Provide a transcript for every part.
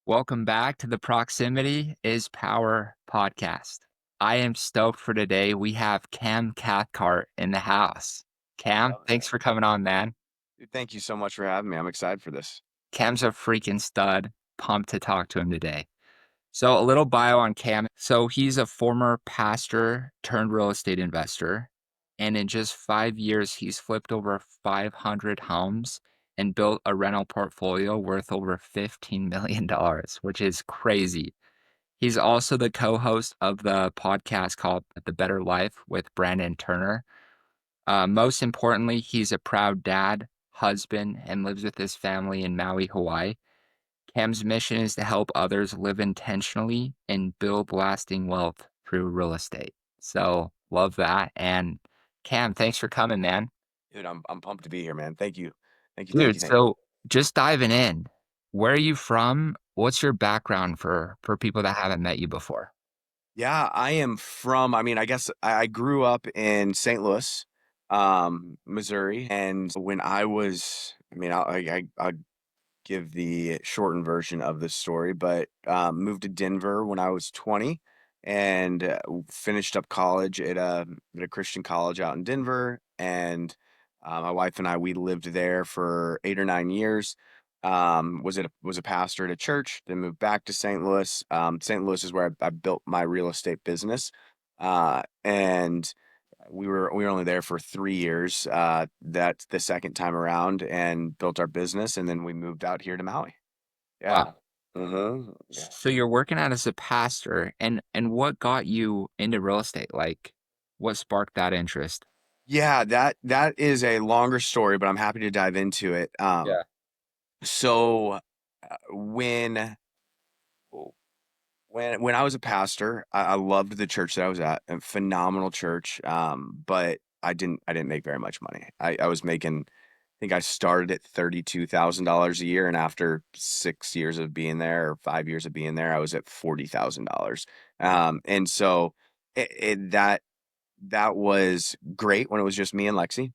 Welcome back to the Proximity is Power podcast. I am stoked for today. We have Cam Cathcart in the house. Cam, Love thanks that. for coming on, man. Dude, thank you so much for having me. I'm excited for this. Cam's a freaking stud. Pumped to talk to him today. So, a little bio on Cam. So, he's a former pastor turned real estate investor. And in just 5 years, he's flipped over 500 homes and built a rental portfolio worth over $15 million, which is crazy. He's also the co-host of the podcast called The Better Life with Brandon Turner. Most importantly, he's a proud dad, husband, and lives with his family in Maui, Hawaii. Cam's mission is to help others live intentionally and build lasting wealth through real estate. So love that. And Cam, thanks for coming, man. Dude, I'm pumped to be here, man. Thank you. Thank you. Thank Dude, you. Thank you. so just diving in, where are you from? What's your background for people that haven't met you before? Yeah, I am from, I guess I grew up in St. Louis, Missouri. And when I was, I'll give the shortened version of the story, but moved to Denver when I was 20 and finished up college at a Christian college out in Denver. And my wife and I, we lived there for 8 or 9 years. Was a pastor at a church, then moved back to St. Louis. St. Louis is where I built my real estate business. And we were only there for 3 years. That's the second time around, and built our business, and then we moved out here to Maui. Yeah. Wow. Yeah. So you're working out as a pastor, and what got you into real estate? Like, what sparked that interest? Yeah, that is a longer story, but I'm happy to dive into it. Yeah. So when when I was a pastor, I loved the church that I was at, a phenomenal church. But I didn't make very much money. I was making, I think I started at $32,000 a year, and after 6 years of being there, or 5 years of being there, I was at $40,000. And so that was great when it was just me and Lexi.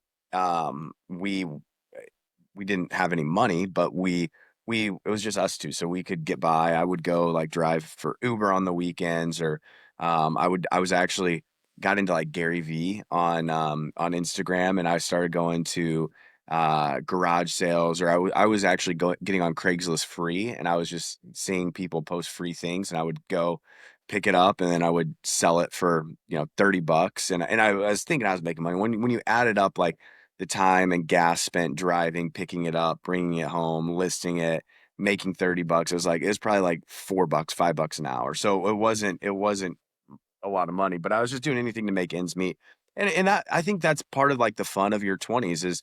We didn't have any money, but we it was just us two, so we could get by. I would go like drive for Uber on the weekends, or I was actually got into like Gary V on Instagram, and I started going to garage sales, or I was actually getting on Craigslist free, and I was just seeing people post free things, and I would go pick it up, and then I would sell it for, 30 bucks. And I was thinking I was making money when you add it up, like the time and gas spent driving, picking it up, bringing it home, listing it, making 30 bucks. It was probably like 4 bucks, 5 bucks an hour. So it wasn't a lot of money, but I was just doing anything to make ends meet. And that, I think that's part of like the fun of your 20s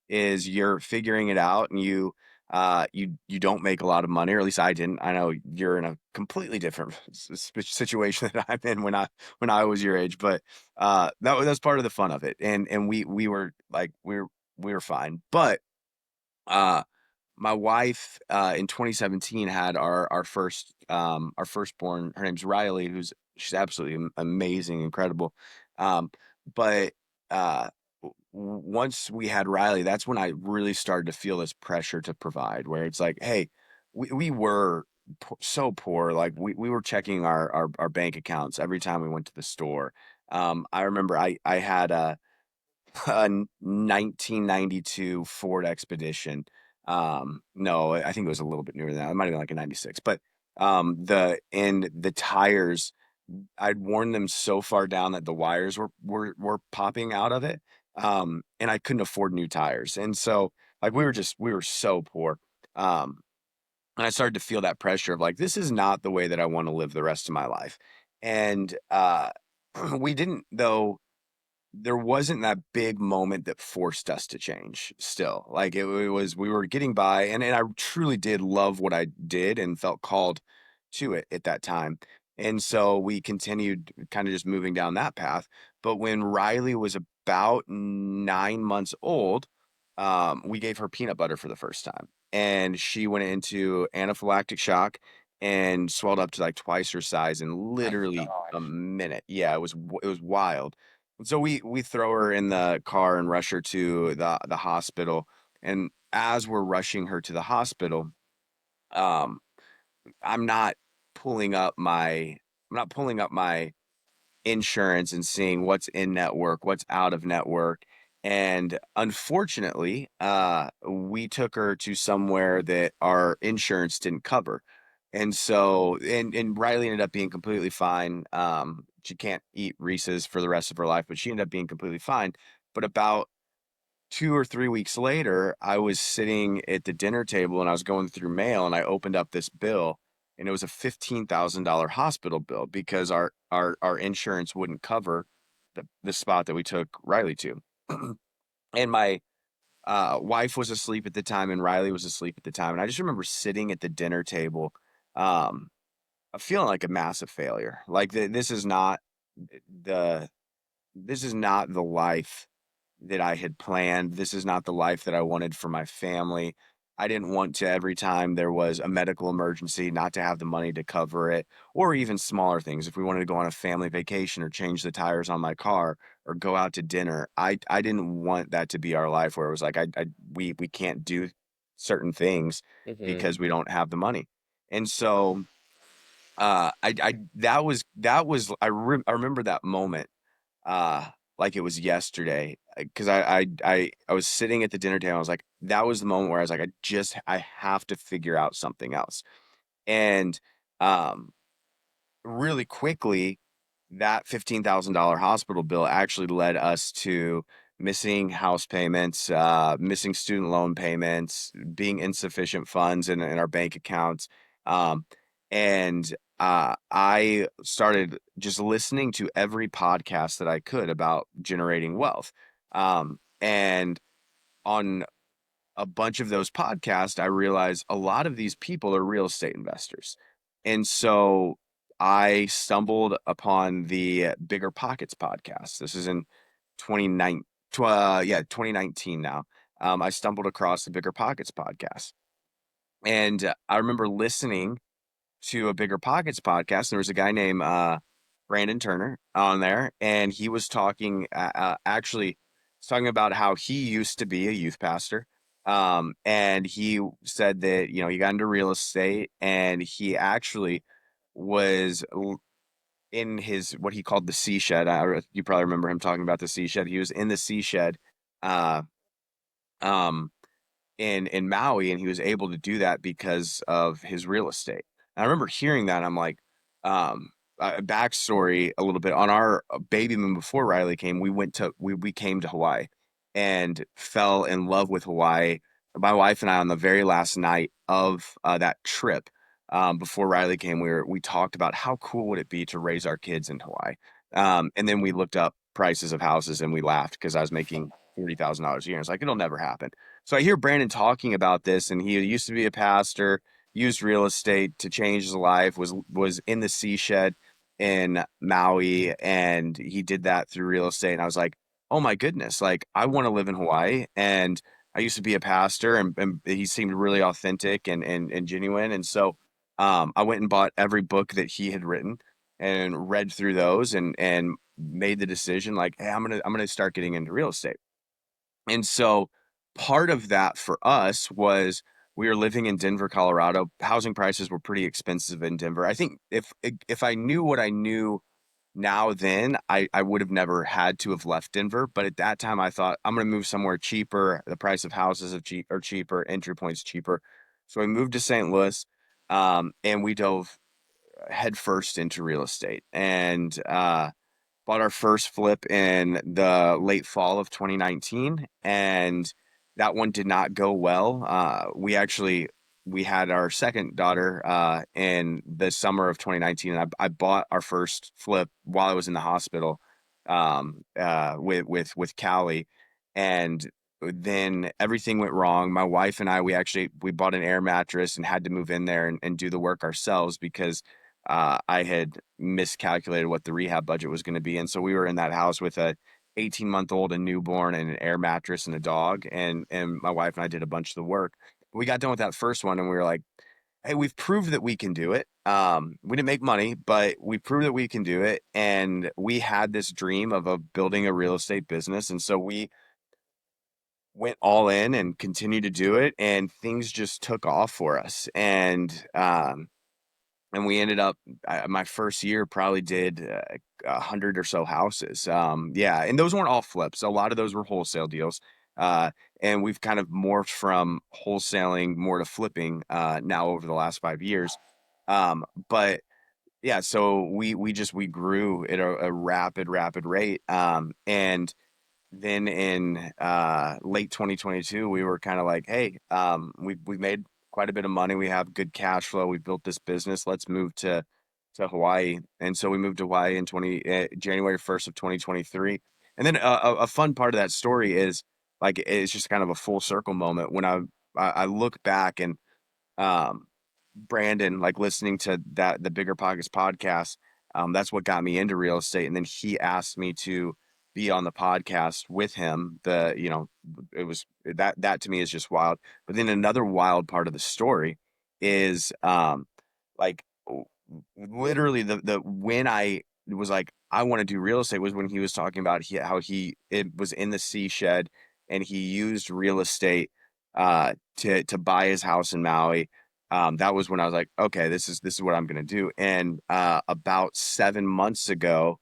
is you're figuring it out, and you don't make a lot of money, or at least I didn't. I know you're in a completely different situation that I'm in when I was your age, but that's part of the fun of it. And we were like we were fine. But uh my wife, in 2017, had our firstborn. Her name's Riley, she's absolutely amazing, incredible. But uh once we had Riley, that's when I really started to feel this pressure to provide, where it's like, hey, we were so poor. Like we were checking our bank accounts every time we went to the store. I remember I had a 1992 Ford Expedition. No, I think it was a little bit newer than that. It might have been like a 96. But the tires, I'd worn them so far down that the wires were popping out of it. And I couldn't afford new tires. And so like we were so poor. Um, and I started to feel that pressure of like, this is not the way that I want to live the rest of my life. And we didn't, though. There wasn't that big moment that forced us to change still. Like it was, we were getting by, and I truly did love what I did and felt called to it at that time. And so we continued kind of just moving down that path. But when Riley was about 9 months old, we gave her peanut butter for the first time. And she went into anaphylactic shock and swelled up to like twice her size in My literally a gosh. minute. Yeah, it was wild. So we throw her in the car and rush her to the hospital. And as we're rushing her to the hospital, um, I'm not pulling up my I'm not pulling up my insurance and seeing what's in network, what's out of network. And unfortunately, we took her to somewhere that our insurance didn't cover. And so, and Riley ended up being completely fine. She can't eat Reese's for the rest of her life, but she ended up being completely fine. But about 2 or 3 weeks later, I was sitting at the dinner table and I was going through mail and I opened up this bill and it was a $15,000 hospital bill because our insurance wouldn't cover the spot that we took Riley to. And my wife was asleep at the time and Riley was asleep at the time. And I just remember sitting at the dinner table, um, feeling like a massive failure. Like the this is not the life that I had planned. This is not the life that I wanted for my family. I didn't want to, every time there was a medical emergency, not to have the money to cover it, or even smaller things. If we wanted to go on a family vacation or change the tires on my car or go out to dinner, I didn't want that to be our life where it was like we can't do certain things Hmm. because we don't have the money. And so I I remember that moment uh like it was yesterday because I was sitting at the dinner table. I was like, that was the moment where I was like, I have to figure out something else. And um really quickly, that $15,000 hospital bill actually led us to missing house payments, missing student loan payments, being insufficient funds in our bank accounts. Um, and I started just listening to every podcast that I could about generating wealth. And on a bunch of those podcasts, I realized a lot of these people are real estate investors. And so I stumbled upon the Bigger Pockets podcast. This is in 2019, 2019 now. I stumbled across the Bigger Pockets podcast. And I remember listening to a Bigger Pockets podcast. There was a guy named Brandon Turner on there, and he was talking actually was talking about how he used to be a youth pastor. And he said that he got into real estate, and he actually was in his what he called the sea shed. You probably remember him talking about the sea shed. He was in the sea shed. Uh, um, in Maui, and he was able to do that because of his real estate. And I remember hearing that. I'm like, backstory a little bit on our baby moon before Riley came. We came to Hawaii and fell in love with Hawaii. My wife and I on the very last night of that trip. Before Riley came, we talked about how cool would it be to raise our kids in Hawaii. And then we looked up prices of houses and we laughed because I was making $40,000 a year. It's like it'll never happen. So I hear Brandon talking about this, and he used to be a pastor, used real estate to change his life, was in the sea shed in Maui, and he did that through real estate. And I was like, oh my goodness, like I want to live in Hawaii. And I used to be a pastor, and he seemed really authentic and genuine. And so I went and bought every book that he had written and read through those and made the decision like, hey, I'm gonna start getting into real estate. And so part of that for us was we were living in Denver, Colorado. Housing prices were pretty expensive in Denver. I think if I knew what I knew now then, I would have never had to have left Denver. But at that time I thought I'm gonna move somewhere cheaper. The price of houses are cheaper, entry points cheaper. So we moved to St. Louis, and we dove headfirst into real estate. And bought our first flip in the late fall of 2019, and that one did not go well. We had our second daughter in the summer of 2019, and I bought our first flip while I was in the hospital with Callie, and then everything went wrong. My wife and I, we bought an air mattress and had to move in there and do the work ourselves because I had miscalculated what the rehab budget was going to be. And so we were in that house with a 18-month-old, a newborn, and an air mattress and a dog. And my wife and I did a bunch of the work. We got done with that first one and we were like, hey, we've proved that we can do it. We didn't make money, but we proved that we can do it. And we had this dream of building a real estate business. And so we went all in and continued to do it. And things just took off for us. And and we ended up my first year probably did 100 or so houses. Yeah, and those weren't all flips. A lot of those were wholesale deals. Uh, and we've kind of morphed from wholesaling more to flipping now over the last 5 years. But yeah, so we grew at a rapid rate. And then in late 2022, we were kind of like, hey, we made quite a bit of money. We have good cash flow. We built this business. Let's move to Hawaii. And so we moved to Hawaii in January 1st of 2023. And then a fun part of that story is like it's just kind of a full circle moment when I look back and um Brandon, like listening to the Bigger Pockets podcast, that's what got me into real estate. And then he asked me to be on the podcast with him. It was that to me is just wild. But then another wild part of the story is like literally the when I was like I want to do real estate was when he was talking about how he it was in the sea shed and he used real estate to buy his house in Maui. That was when I was like, okay, this is what I'm gonna do. And about 7 months ago,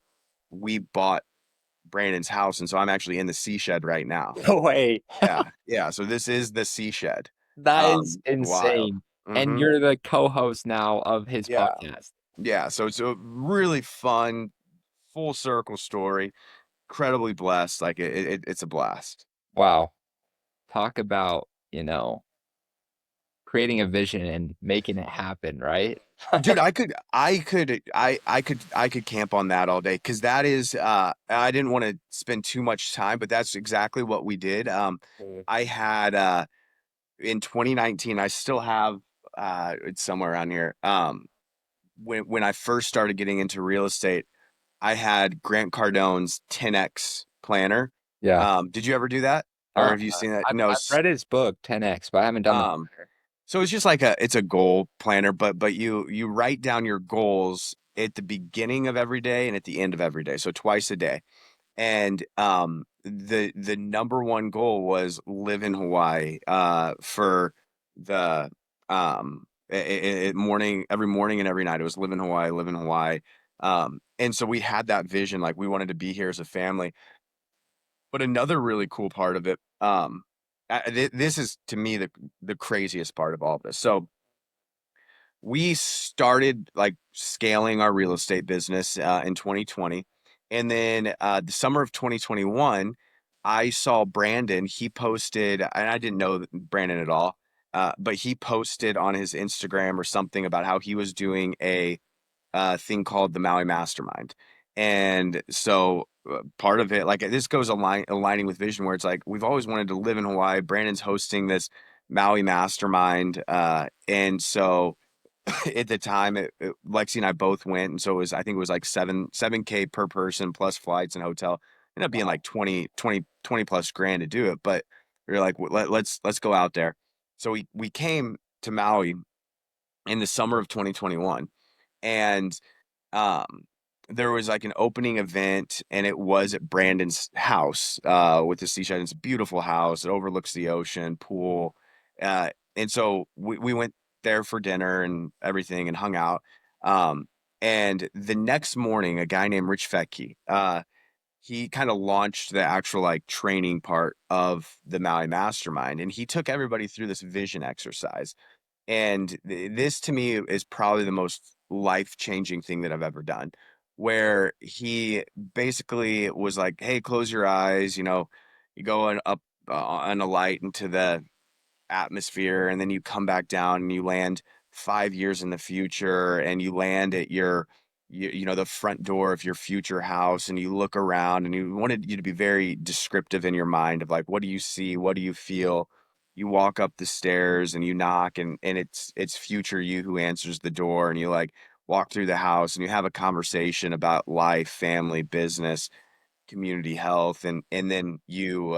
we bought Brandon's house, and so I'm actually in the sea shed right now. No way. Yeah, yeah. So this is the sea shed. That is Wild. insane. And Hmm. you're the co-host now of his Yeah, podcast. yeah. So it's a really fun, full circle story. Incredibly blessed. Like it's a blast. Wow. Talk about, creating a vision and making it happen, right? Dude, I could camp on that all day because that is I didn't want to spend too much time, but that's exactly what we did. Mm. I had in 2019, I still have it's somewhere around here. When I first started getting into real estate, I had Grant Cardone's 10X planner. Yeah. Did you ever do that? Or Uh, have you seen that? I've No. read his book 10X, but I haven't done the Um, planner. So it's just like it's a goal planner, but you write down your goals at the beginning of every day and at the end of every day, so twice a day. And the number one goal was live in Hawaii for the morning every morning and every night. It was live in Hawaii, live in Hawaii. And so we had that vision, like we wanted to be here as a family. But another really cool part of it, this is to me the craziest part of all of this. So we started like scaling our real estate business in 2020, and then the summer of 2021, I saw Brandon. He posted, and I didn't know Brandon at all, but he posted on his Instagram or something about how he was doing a thing called the Maui Mastermind. And so part of it, like this goes aligning with vision, where it's like we've always wanted to live in Hawaii. Brandon's hosting this Maui Mastermind, and so at the time, Lexi and I both went, and so I think it was like seven K per person plus flights and hotel. Ended up being Wow. like 20 plus grand to do it, but we were like, let's go out there. So we came to Maui in the summer of 2021, and um, there was like an opening event, and it was at Brandon's house with the seaside. It's a beautiful house. It overlooks the ocean, pool, and so we went there for dinner and everything, and hung out. Um, and the next morning, a guy named Rich Fettke, he kind of launched the actual like training part of the Maui Mastermind, and he took everybody through this vision exercise. And this to me is probably the most life-changing thing that I've ever done, where he basically was like, "Hey, close your eyes, you go up on a light into the atmosphere, and then you come back down and you land 5 years in the future, and you land at the front door of your future house, and you look around, and you wanted you to be very descriptive in your mind of like, what do you see, what do you feel. You walk up the stairs and you knock, and it's future you who answers the door, and you like walk through the house and you have a conversation about life, family, business, community health, and then you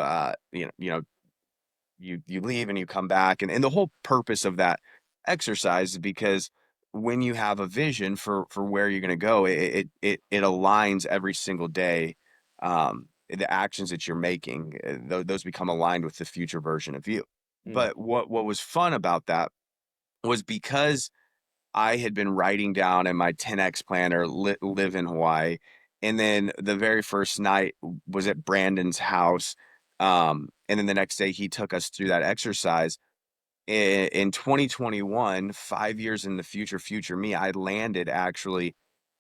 leave and you come back, and the whole purpose of that exercise is because when you have a vision for where you're going to go, it aligns every single day. The actions that you're making, those become aligned with the future version of you. Mm. But what was fun about that was because I had been writing down in my 10x planner, live in Hawaii. And then the very first night was at Brandon's house. And then the next day he took us through that exercise. In 2021, 5 years in the future, future me, I landed actually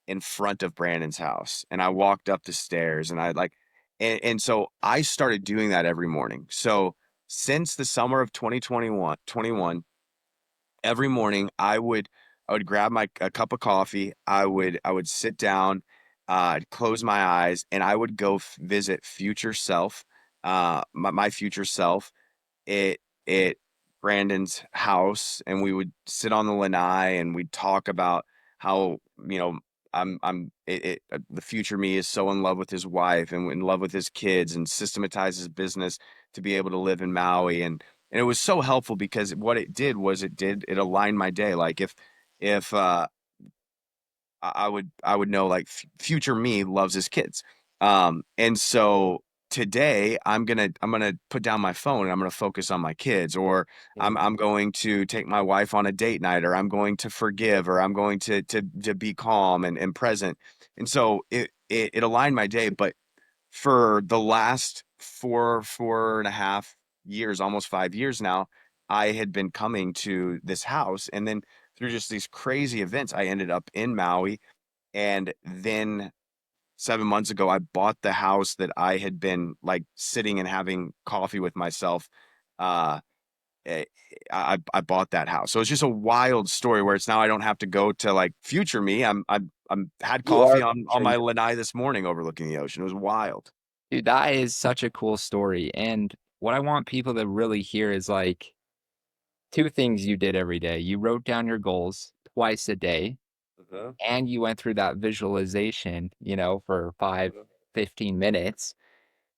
in front of Brandon's house and I walked up the stairs and I like, and so I started doing that every morning. So since the summer of 2021, every morning I would grab my a cup of coffee. I would sit down, close my eyes, and I would go visit future self, my future self, at Brandon's house, and we would sit on the lanai and we'd talk about how, you know, the future me is so in love with his wife and in love with his kids and systematize his business to be able to live in Maui. And it was so helpful because what it did was it aligned my day. Like if I would know like future me loves his kids. And so today I'm gonna put down my phone and I'm gonna focus on my kids, or I'm Mhm. going to take my wife on a date night, or I'm going to forgive, or I'm going to be calm and present. And so it aligned my day. But for the last 4.5 years, almost 5 years now, I had been coming to this house, and then through just these crazy events, I ended up in Maui. And then 7 months ago, I bought the house that I had been like sitting and having coffee with myself. Uh, eh, I bought that house, so it's just a wild story where it's now I don't have to go to like future me. I'm had You coffee are on future my you. lanai this morning overlooking the ocean. It was wild. Dude, that is such a cool story, and what I want people to really hear is, like, 2 things you did every day. You wrote down your goals twice a day, Uh-huh. and you went through that visualization, for 5, Uh-huh. 15 minutes,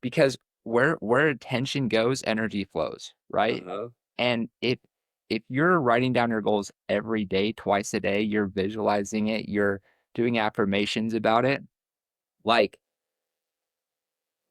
because where attention goes, energy flows, right? Uh-huh. And if you're writing down your goals every day, twice a day, you're visualizing it, you're doing affirmations about it, like,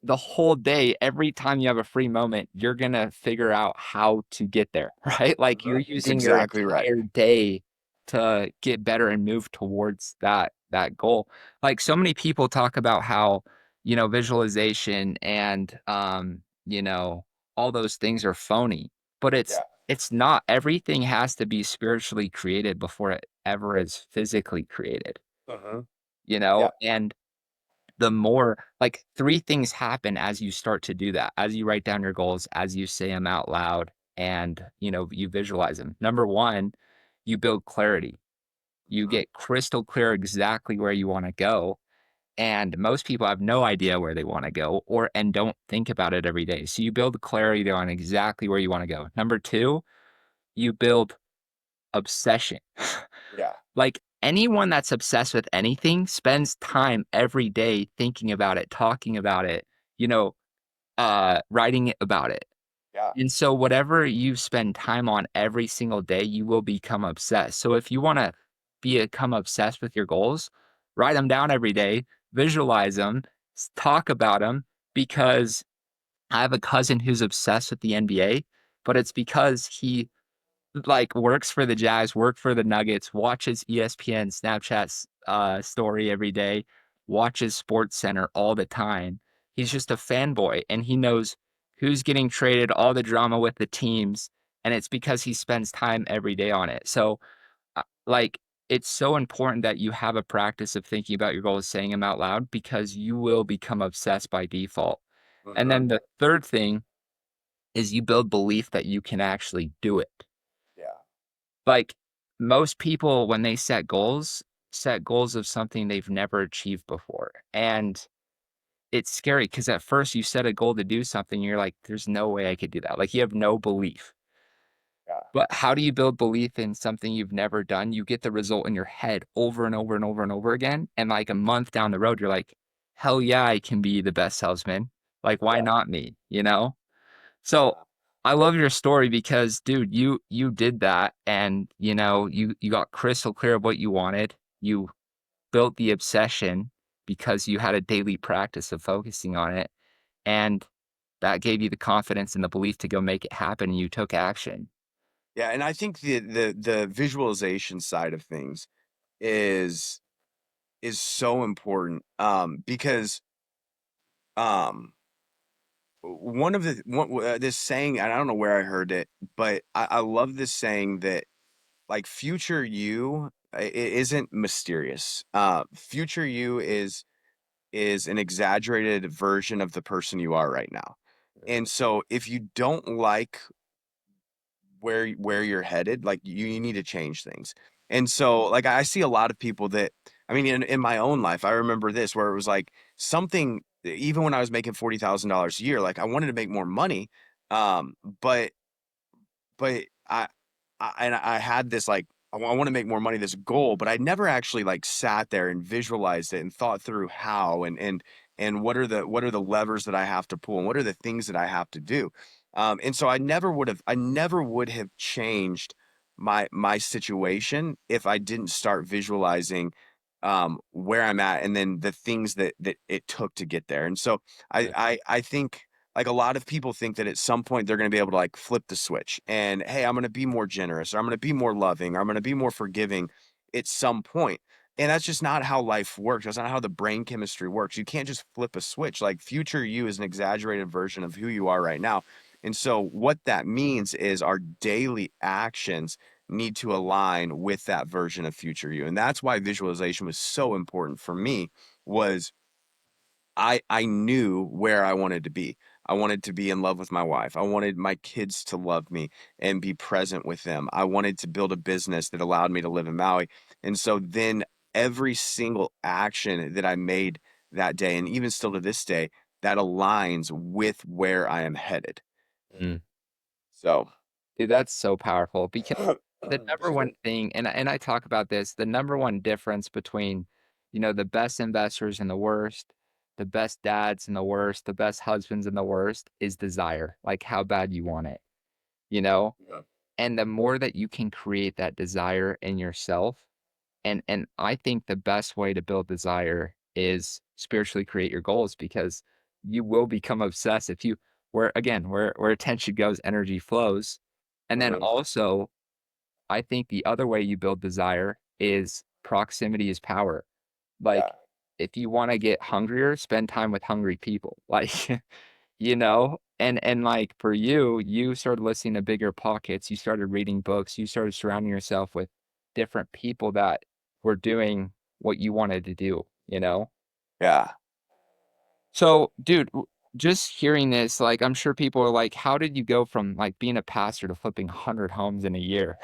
the whole day, every time you have a free moment, you're gonna figure out how to get there, right? Like, you're That's using your exactly right. entire day to get better and move towards that goal. Like, so many people talk about how, visualization and, all those things are phony, but Yeah. it's not. Everything has to be spiritually created before it ever is physically created, Uh-huh. you Yeah. know? And the more like 3 things happen as you start to do that, as you write down your goals, as you say them out loud, and, you visualize them. Number 1, you build clarity. You Uh-huh. get crystal clear exactly where you wanna go, and most people have no idea where they wanna go and don't think about it every day. So you build clarity on exactly where you wanna go. Number 2, you build obsession. Yeah. Like, anyone that's obsessed with anything spends time every day thinking about it, talking about it, you know, writing about it. Yeah. And so whatever you spend time on every single day, you will become obsessed. So if you wanna become obsessed with your goals, write them down every day, visualize them, talk about them, because I have a cousin who's obsessed with the NBA, but it's because he like, works for the Jazz, worked for the Nuggets, watches ESPN, Snapchat's, story every day, watches Sports Center all the time. He's just a fanboy, and he knows who's getting traded, all the drama with the teams, and it's because he spends time every day on it. So, like, it's so important that you have a practice of thinking about your goals, saying them out loud, because you will become obsessed by default. And Uh-huh. then the 3rd thing is you build belief that you can actually do it. Yeah. Like, most people, when they set goals of something they've never achieved before, and it's scary because at first you set a goal to do something, you're like, "There's no way I could do that." Like, you have no belief. Yeah. But how do you build belief in something you've never done? You get the result in your head over and over and over and over again, and, like, a month down the road, you're like, "Hell yeah, I can be the best salesman. Like, why Yeah. not me?" You know? So, Yeah. I love your story because, dude, you did that, and, you got crystal clear of what you wanted. You built the obsession because you had a daily practice of focusing on it, and that gave you the confidence and the belief to go make it happen, and you took action. Yeah, and I think the visualization side of things is so important because um one of the one this saying, and I don't know where I heard it, but I love this saying that like future you it isn't mysterious. Future you is an exaggerated version of the person you are right now. And so if you don't like where you're headed, like you need to change things. And so like I see a lot of people that I mean in my own life, I remember this where it was like something even when I was making $40,000 a year, like I wanted to make more money. Um, but but I had this like I want to make more money, this goal, but I never actually like sat there and visualized it and thought through how and what are the levers that I have to pull and what are the things that I have to do. And so I never would have changed my situation if I didn't start visualizing where I'm at and then the things that it took to get there. And so I think like a lot of people think that at some point they're going to be able to like flip the switch and hey, I'm going to be more generous or I'm going to be more loving or I'm going to be more forgiving at some point. And that's just not how life works. That's not how the brain chemistry works. You can't just flip a switch. Like future you is an exaggerated version of who you are right now. And so what that means is our daily actions need to align with that version of future you. And that's why visualization was so important for me was I knew where I wanted to be. I wanted to be in love with my wife. I wanted my kids to love me and be present with them. I wanted to build a business that allowed me to live in Maui. And so then every single action that I made that day, and even still to this day, that aligns with where I am headed. Mm. So, Dude, that's so powerful because the number excuse one me. thing, and I talk about this, the number one difference between, the best investors and the worst, the best dads and the worst, the best husbands and the worst is desire, like how bad you want it, you know? Yeah. And the more that you can create that desire in yourself, and I think the best way to build desire is spiritually create your goals because you will become obsessed if you where attention goes, energy flows. And then Mhm. also, I think the other way you build desire is proximity is power. Like, Yeah. if you wanna get hungrier, spend time with hungry people. Like, and like for you, you started listening to Bigger Pockets, you started reading books, you started surrounding yourself with different people that were doing what you wanted to do, you know? Yeah. So, dude, just hearing this, like, I'm sure people are like, "How did you go from, like, being a pastor to flipping 100 homes in a year?"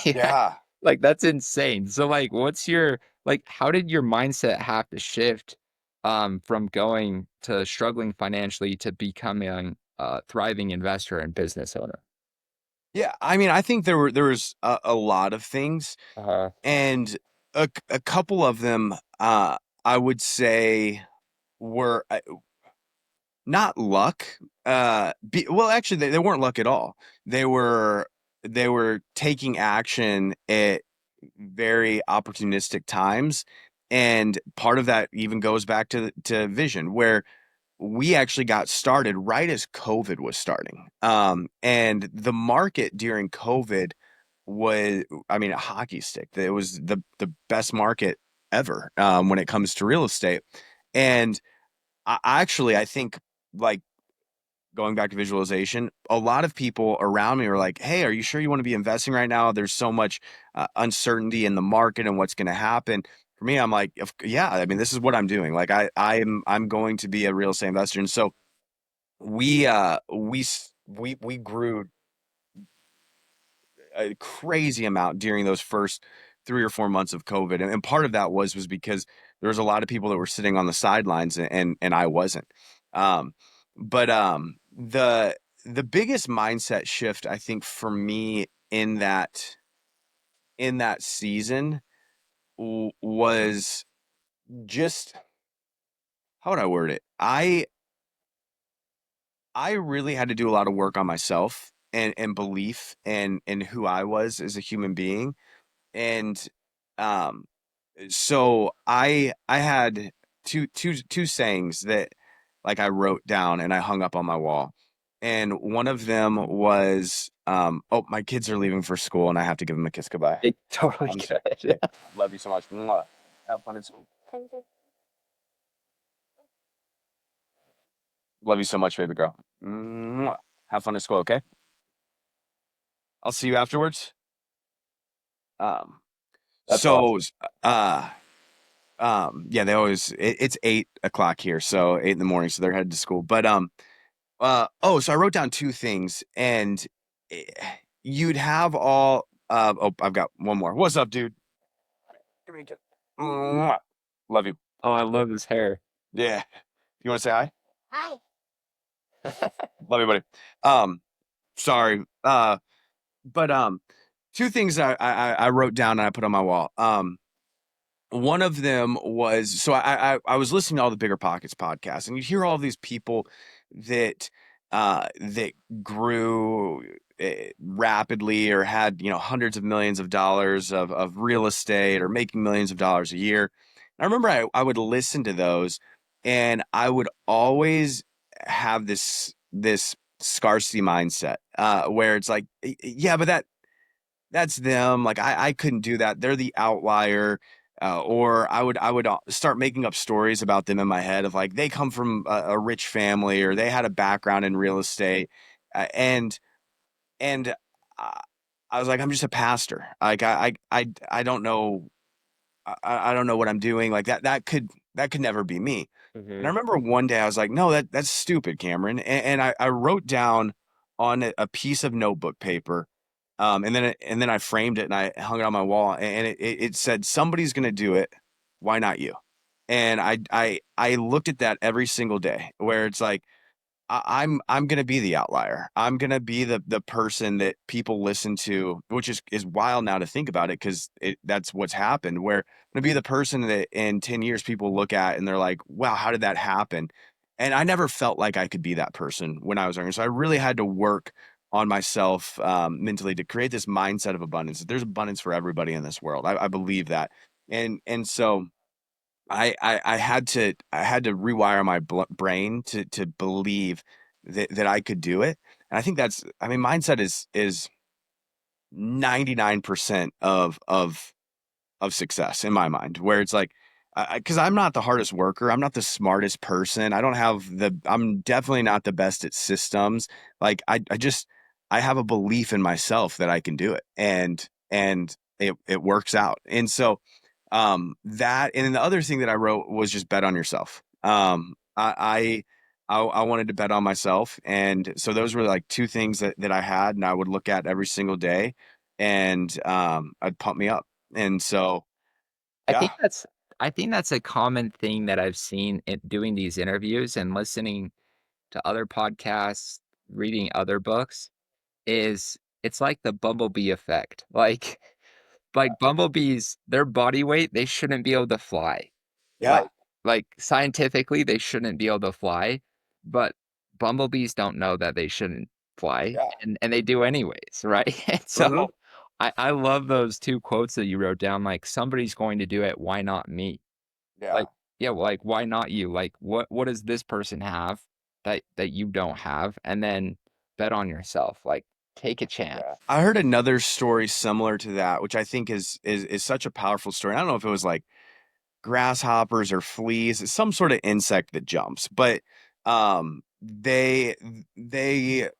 Yeah. Yeah. Like, that's insane. So, like, how did your mindset have to shift, from going to struggling financially to becoming a thriving investor and business owner? Yeah. I mean, I think there was a lot of things. Uh-huh. And a couple of them, I would say were not luck. Well, actually, they weren't luck at all. They were they were taking action at very opportunistic times, and part of that even goes back to vision, where we actually got started right as COVID was starting. And the market during COVID was, I mean, a hockey stick. It was the best market ever when it comes to real estate. And I think like going back to visualization, a lot of people around me were like, "Hey, are you sure you want to be investing right now? There's so much uncertainty in the market and what's going to happen." For me, I'm like, "Yeah, I mean, this is what I'm doing. Like, I'm going to be a real estate investor." And so we grew a crazy amount during those first 3 or 4 months of COVID, and part of that was because there was a lot of people that were sitting on the sidelines, and I wasn't. Um, but the biggest mindset shift I think for me in that season was just how would I word it? I really had to do a lot of work on myself and belief and who I was as a human being. And um so I had two sayings that like I wrote down and I hung up on my wall. and one of them was oh, my kids are leaving for school and I have to give them a kiss goodbye. It totally I'm sorry. good. Yeah. Love you so much. Mwah. Have fun in school. Love you so much, baby girl. Mwah. Have fun in school, okay? I'll see you afterwards. Um, That's so awesome. uh yeah, it's 8 o'clock here, so 8 in the morning, so they're headed to school. But oh, so I wrote down two things, and eh, you'd have all oh, I've got one more. What's up, dude? Give me a kiss. Mwah. Love you. Oh, I love his hair. Yeah. You want to say hi? Love you, buddy. Um, sorry. But two things I wrote down and I put on my wall. One of them was so I was listening to all the Bigger Pockets podcasts, and you hear all these people that that grew rapidly or had hundreds of millions of dollars of real estate or making millions of dollars a year. And I remember I would listen to those, and I would always have this scarcity mindset where it's like, yeah, but that's them. Like I couldn't do that. They're the outlier. Or I would start making up stories about them in my head of like they come from a rich family or they had a background in real estate, and uh, I was like, I'm just a pastor. Like I don't know. I don't know what I'm doing. Like that could never be me. And I Hmm. remember one day I was like, no, that's stupid, Cameron. And I wrote down on a piece of notebook paper, and then I framed it and I hung it on my wall. And it said, somebody's gonna do it. Why not you? And I looked at that every single day, where it's like I'm gonna be the outlier. I'm gonna be the person that people listen to, which is wild now to think about it because that's what's happened. Where I'm gonna be the person that in 10 years people look at and they're like, "Wow, how did that happen?" And I never felt like I could be that person when I was younger, so I really had to work on myself mentally to create this mindset of abundance. There's abundance for everybody in this world. I believe that, and so I had to rewire my brain to believe that I could do it. And I think I mean, mindset is 99% of success in my mind, where it's like, because I'm not the hardest worker, I'm not the smartest person, I'm definitely not the best at systems. Like I have a belief in myself that I can do it, and it works out. And so that, and then the other thing that I wrote was just bet on yourself. I wanted to bet on myself, and so those were like two things that I had, and I would look at every single day, and I'd pump me up. And so, I yeah, think that's I think that's a common thing that I've seen in doing these interviews and listening to other podcasts, reading other books, is it's like the bumblebee effect. Like bumblebees, their body weight, they shouldn't be able to fly. yeah, Like scientifically, they shouldn't be able to fly, but bumblebees don't know that they shouldn't fly, yeah, and they do anyways, right? And so hmm, I love those two quotes that you wrote down, like somebody's going to do it, why not me? yeah, Like, yeah, well, like why not you? Like what does this person have that you don't have? And then bet on yourself. Like take a chance. yeah. I heard another story similar to that, which I think is such a powerful story. I don't know if it was like grasshoppers or fleas. It's some sort of insect that jumps, but they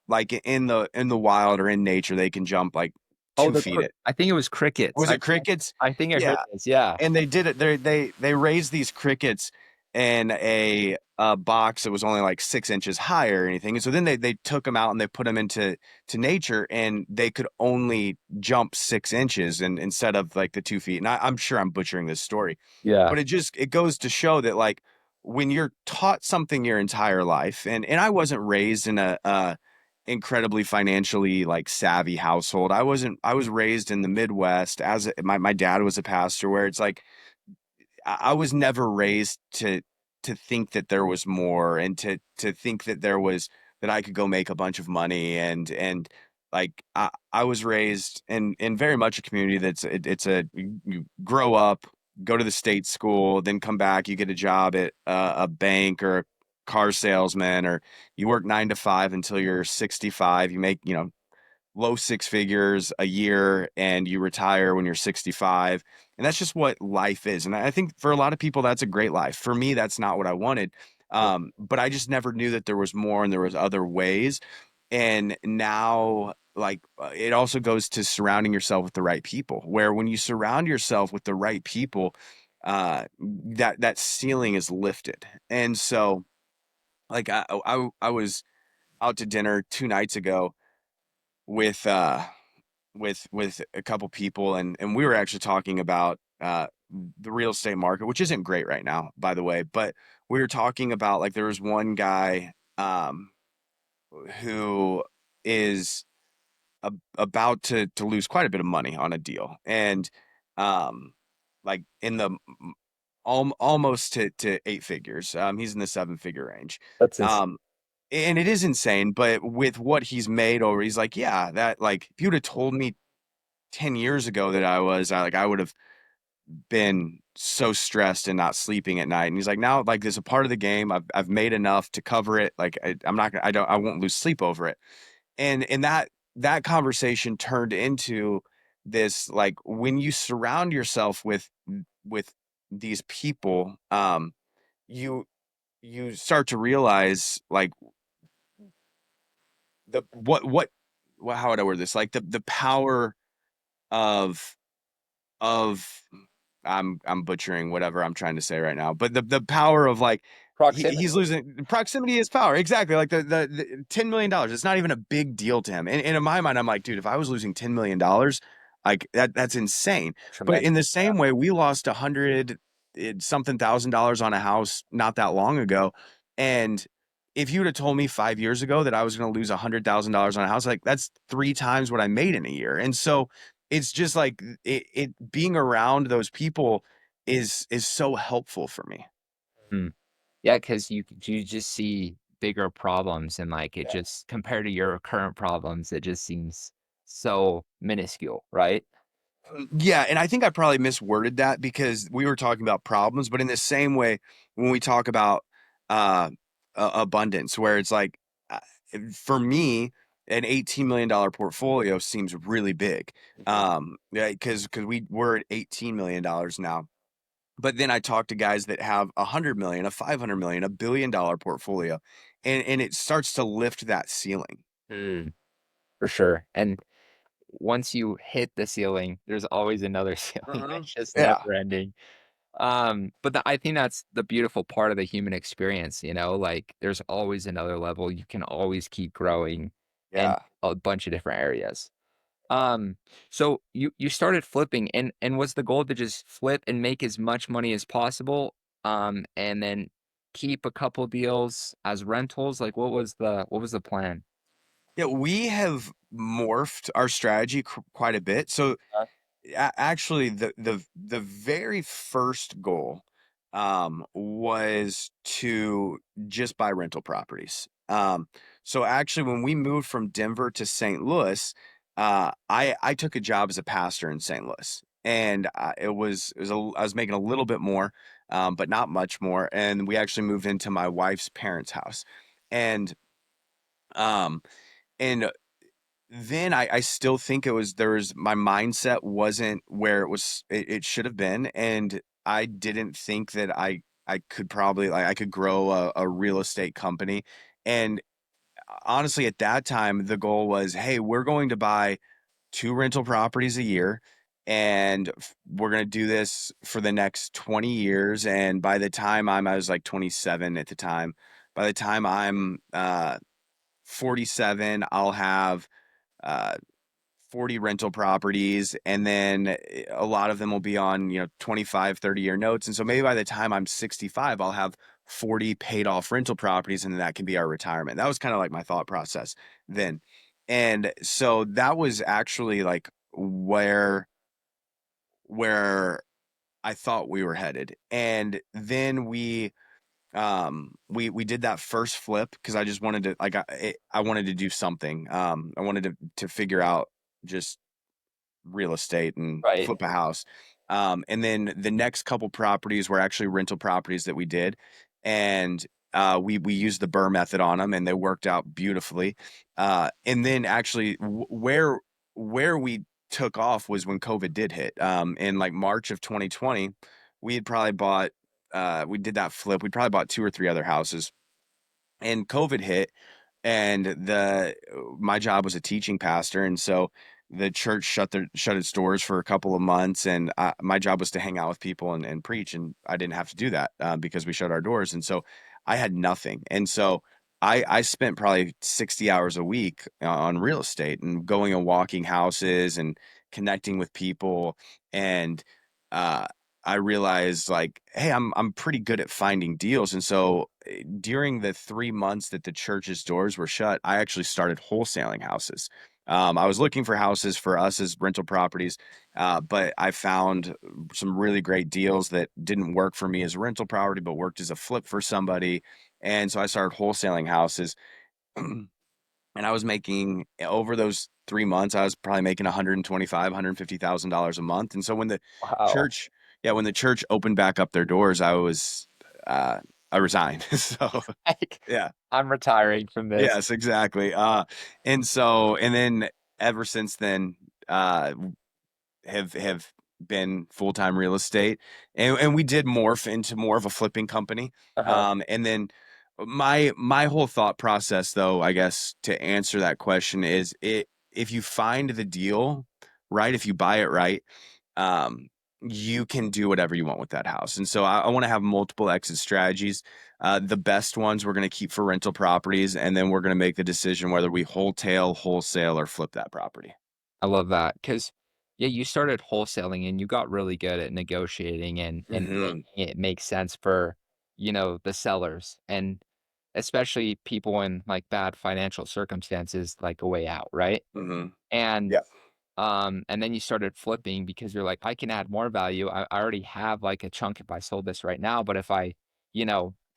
like in the wild or in nature, they can jump like Oh, 2 feet. I think it was crickets. Was it crickets? I think I heard Yeah, this. Yeah. and they did it. They raised these crickets in a box that was only like 6 inches high or anything. And so then they took them out and they put them into nature, and they could only jump 6 inches, and instead of like the 2 feet. And I'm sure I'm butchering this story, Yeah. but it goes to show that like when you're taught something your entire life, and I wasn't raised in a incredibly financially like savvy household. I was raised in the Midwest my dad was a pastor, where it's like I was never raised to think that there was more, and to think that there was that I could go make a bunch of money, and like I was raised in very much a community it's you grow up, go to the state school, then come back, you get a job at a bank or a car salesman, or you work 9 to 5 until you're 65. You make, low six figures a year and you retire when you're 65. And that's just what life is. And I think for a lot of people, that's a great life. For me, that's not what I wanted. But I just never knew that there was more and there was other ways. And now, like, it also goes to surrounding yourself with the right people, where when you surround yourself with the right people, that ceiling is lifted. And so, like, I was out to dinner 2 nights ago with with a couple people, and we were actually talking about the real estate market, which isn't great right now, by the way. But we were talking about, like, there was one guy who is about to lose quite a bit of money on a deal, and like in the almost to 8 figures. He's in the 7 figure range. That's insane. Um, and it is insane, but with what he's made over, he's like, yeah, that, like, if you would have told me 10 years ago that I would have been so stressed and not sleeping at night. And he's like, now, like, there's a part of the game. I've made enough to cover it. Like, I'm not gonna, I won't lose sleep over it. And that conversation turned into this, like, when you surround yourself with these people, you start to realize, like, the how would I word this? Like, the power of of I'm butchering whatever I'm trying to say right now, but the power of, like, he's Proximity. losing proximity is power. Exactly. Like the $10 million, it's not even a big deal to him. And in my mind, I'm like, dude, if I was losing $10 million, like, that's insane. But Tremendous. in the same way, we lost 100 something $1,000 on a house not that long ago. And if you would have told me 5 years ago that I was going to lose $100,000 on a house, like, that's 3 times what I made in a year. And so it's just like, it being around those people is so helpful for me. Mm. Yeah, because you just see bigger problems and like it Yeah. just compared to your current problems, it just seems so minuscule, right? Yeah, and I think I probably misworded that because we were talking about problems, but in the same way, when we talk about uh, abundance, where it's like, uh, for me, an $18 million portfolio seems really big. Yeah, because we're at $18 million now. But then I talk to guys that have 100 million, a 500 million, $1 billion portfolio, and it starts to lift that ceiling. Mm. For sure. And once you hit the ceiling, there's always another ceiling. Uh-huh. It's just Yeah. never ending. But I think that's the beautiful part of the human experience, like there's always another level. You can always keep growing in Yeah. a bunch of different areas. Um, so you started flipping and was the goal to just flip and make as much money as possible, and then keep a couple deals as rentals? Like what was the plan? Yeah, we have morphed our strategy quite a bit. So, actually, the very first goal was to just buy rental properties. So actually, when we moved from Denver to St. Louis, I took a job as a pastor in St. Louis, and I was making a little bit more, but not much more. And we actually moved into my wife's parents' house, and um and then I still think there was my mindset wasn't where it should have been, and I didn't think that I could probably, like, I could grow a real estate company. And honestly, at that time, the goal was, hey, we're going to buy 2 rental properties a year, and we're going to do this for the next 20 years. And by the time I was like 27 at the time, by the time I'm 47, I'll have uh 40 rental properties, and then a lot of them will be on, 25, 30-year notes. And so maybe by the time I'm 65, I'll have 40 paid off rental properties, and then that can be our retirement. That was kind of like my thought process then. And so that was actually, like, where I thought we were headed. And then we did that first flip because I just wanted to, like, I wanted to do something. I wanted to figure out just real estate and Right. flip a house. And then the next couple properties were actually rental properties that we did. And we used the Burr method on them, and they worked out beautifully. And then actually, where we took off was when COVID did hit. In like March of 2020, we had probably bought. We did that flip. We probably bought two or three other houses, and COVID hit, and the my job was a teaching pastor, and so the church shut its doors for a couple of months, and my job was to hang out with people and preach, and I didn't have to do that because we shut our doors, and so I had nothing, and so I spent probably 60 hours a week on real estate and going and walking houses and connecting with people, and uh, I realized like, hey, I'm pretty good at finding deals, and so during the 3 months that the church's doors were shut, I actually started wholesaling houses. I was looking for houses for us as rental properties, but I found some really great deals that didn't work for me as a rental property, but worked as a flip for somebody. And so I started wholesaling houses. And I was making over those 3 months, I was probably making 125, $150,000 a month. And so when the Wow. church, yeah, when the church opened back up their doors, uh, I resigned. So Like, yeah. I'm retiring from this. Yes, exactly. And then ever since then, have been full-time real estate, and we did morph into more of a flipping company. Uh-huh. And then my whole thought process, though, I guess to answer that question is, if you find the deal right, if you buy it right, um, you can do whatever you want with that house. And so I want to have multiple exit strategies. The best ones we're going to keep for rental properties, and then we're going to make the decision whether we wholesale, or flip that property. I love that because, yeah, you started wholesaling and you got really good at negotiating and Hmm. making it make sense for, the sellers and especially people in, like, bad financial circumstances, like, a way out, right? Hmm. And Yeah. And then you started flipping because you're like, "I can add more value. I already have, like, a chunk if I sold this right now, but if I,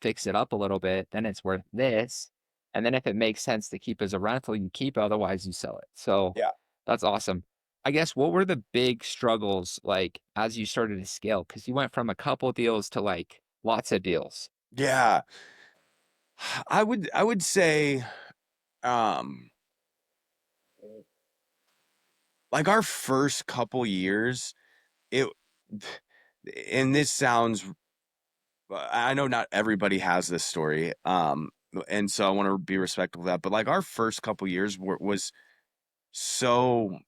fix it up a little bit, then it's worth this." And then if it makes sense to keep as a rental, you keep it, otherwise you sell it. So, Yeah. that's awesome. I guess what were the big struggles, like, as you started to scale? Because you went from a couple deals to, like, lots of deals. Yeah. I would say, um like our first couple years, it and this sounds, I know not everybody has this story. And so I want to be respectful of that, but like our first couple years was so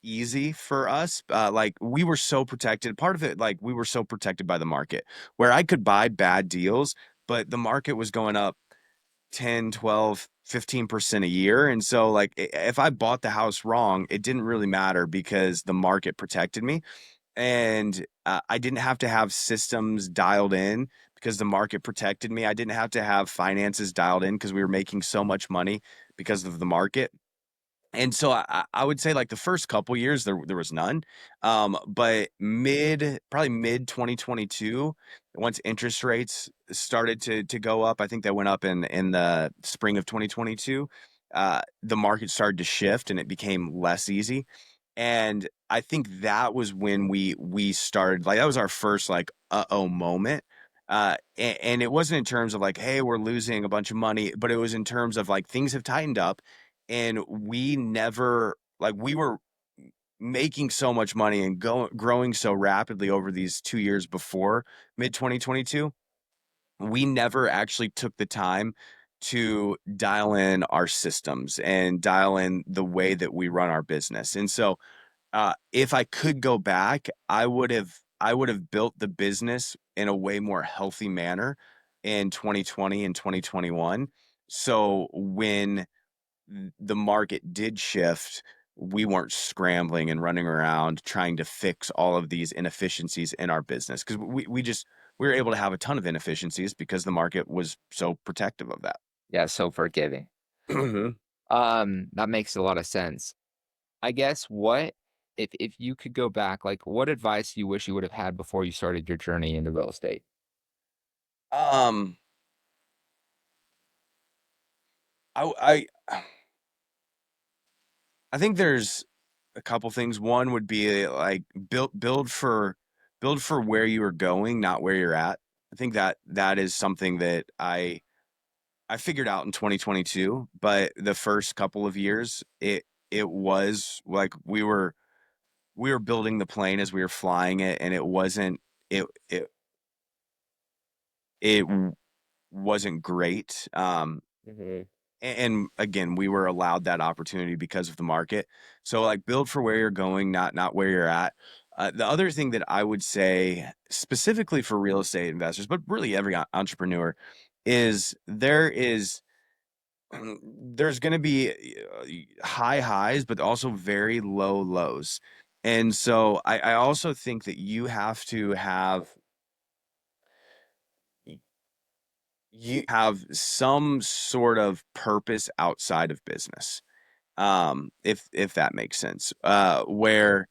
easy for us. Like we were so protected. Part of it, like we were so protected by the market where I could buy bad deals, but the market was going up 10, 12, 15% a year. And so like if I bought the house wrong, it didn't really matter because the market protected me. And I didn't have to have systems dialed in because the market protected me. I didn't have to have finances dialed in because we were making so much money because of the market. And so I would say like the first couple years there was none. But probably mid 2022, once interest rates started to go up, I think they went up in the spring of 2022. The market started to shift and it became less easy. And I think that was when we started, like that was our first like uh-oh moment. And it wasn't in terms of like, hey, we're losing a bunch of money, but it was in terms of like things have tightened up, and we never, like we were making so much money and growing so rapidly over these 2 years before mid 2022. We never actually took the time to dial in our systems and dial in the way that we run our business. And so if I could go back, I would have built the business in a way more healthy manner in 2020 and 2021. So when the market did shift, we weren't scrambling and running around trying to fix all of these inefficiencies in our business because we were able to have a ton of inefficiencies because the market was so protective of that. Yeah, so forgiving. Mhm. That makes a lot of sense. I guess what if you could go back, like, what advice you wish you would have had before you started your journey into real estate? Um, I I think there's a couple things. One would be like build for where you are going, not where you're at. I think that that is something that I figured out in 2022, but the first couple of years, it was like we were building the plane as we were flying it, and it wasn't it it it wasn't great. Mhm. And again, we were allowed that opportunity because of the market. So like build for where you're going, not where you're at. The other thing that I would say specifically for real estate investors, but really every entrepreneur, is there's going to be high highs, but also very low lows. And so I also think that you have some sort of purpose outside of business, if that makes sense, where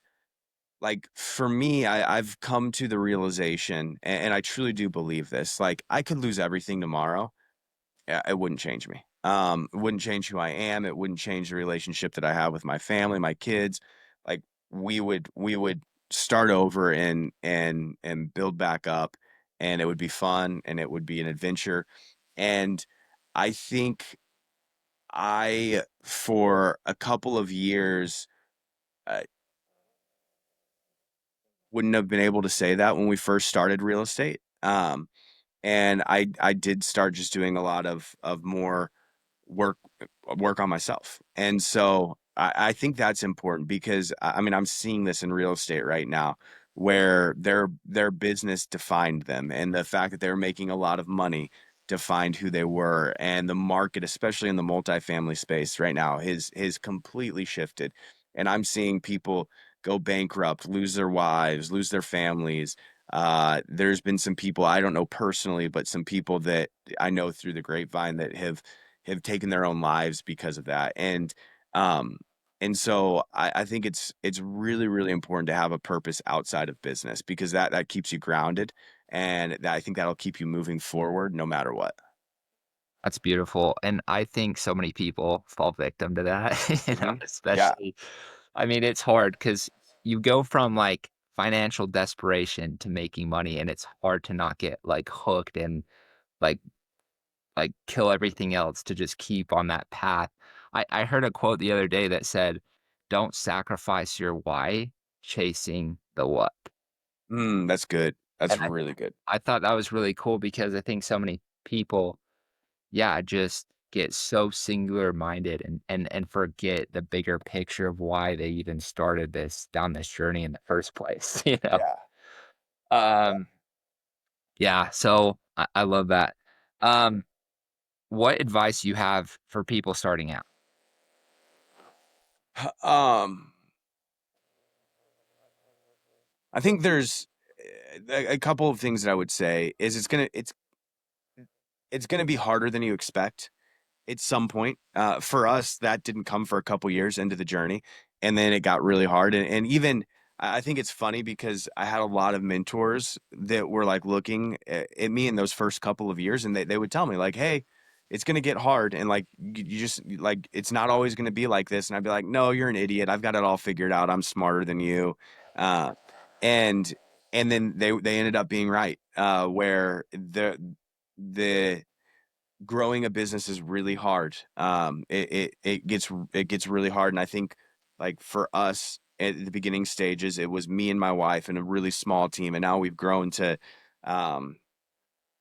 like for me, I've come to the realization, and I truly do believe this, like I could lose everything tomorrow. Yeah, it wouldn't change me. It wouldn't change who I am. It wouldn't change the relationship that I have with my family, my kids. Like we would start over and build back up, and it would be fun and it would be an adventure. And I think for a couple of years, uh, wouldn't have been able to say that when we first started real estate. And I did start just doing a lot of more work work on myself. And so I think that's important because I mean I'm seeing this in real estate right now where their business defined them, and the fact that they're making a lot of money defined who they were, and the market, especially in the multifamily space right now, has completely shifted. And I'm seeing people go bankrupt, lose their wives, lose their families. There's been some people I don't know personally, but some people that I know through the grapevine that have taken their own lives because of that. Um and so I think it's really, really important to have a purpose outside of business because that keeps you grounded, and that I think that'll keep you moving forward no matter what. That's beautiful, and I think so many people fall victim to that, Yeah. especially I mean, it's hard because you go from, like, financial desperation to making money, and it's hard to not get, like, hooked and, like kill everything else to just keep on that path. I heard a quote the other day that said, "Don't sacrifice your why chasing the what." That's good. That's And really good. I thought that was really cool because I think so many people, yeah, just get so singular minded and forget the bigger picture of why they even started this down this journey in the first place, you know? Yeah. Um, yeah, so I love that. Um, what advice you have for people starting out? Um, I think there's a couple of things that I would say is it's gonna be harder than you expect at some point. For us, that didn't come for a couple years into the journey, and then it got really hard. And even I think it's funny because I had a lot of mentors that were like looking at me in those first couple of years, and they would tell me like, "Hey, it's gonna get hard, and like you just like it's not always gonna be like this." And I'd be like, "No, you're an idiot. I've got it all figured out. I'm smarter than you." Uh, and and then they ended up being right, where the growing a business is really hard. It gets really hard, and I think like for us at the beginning stages, it was me and my wife and a really small team, and now we've grown to um,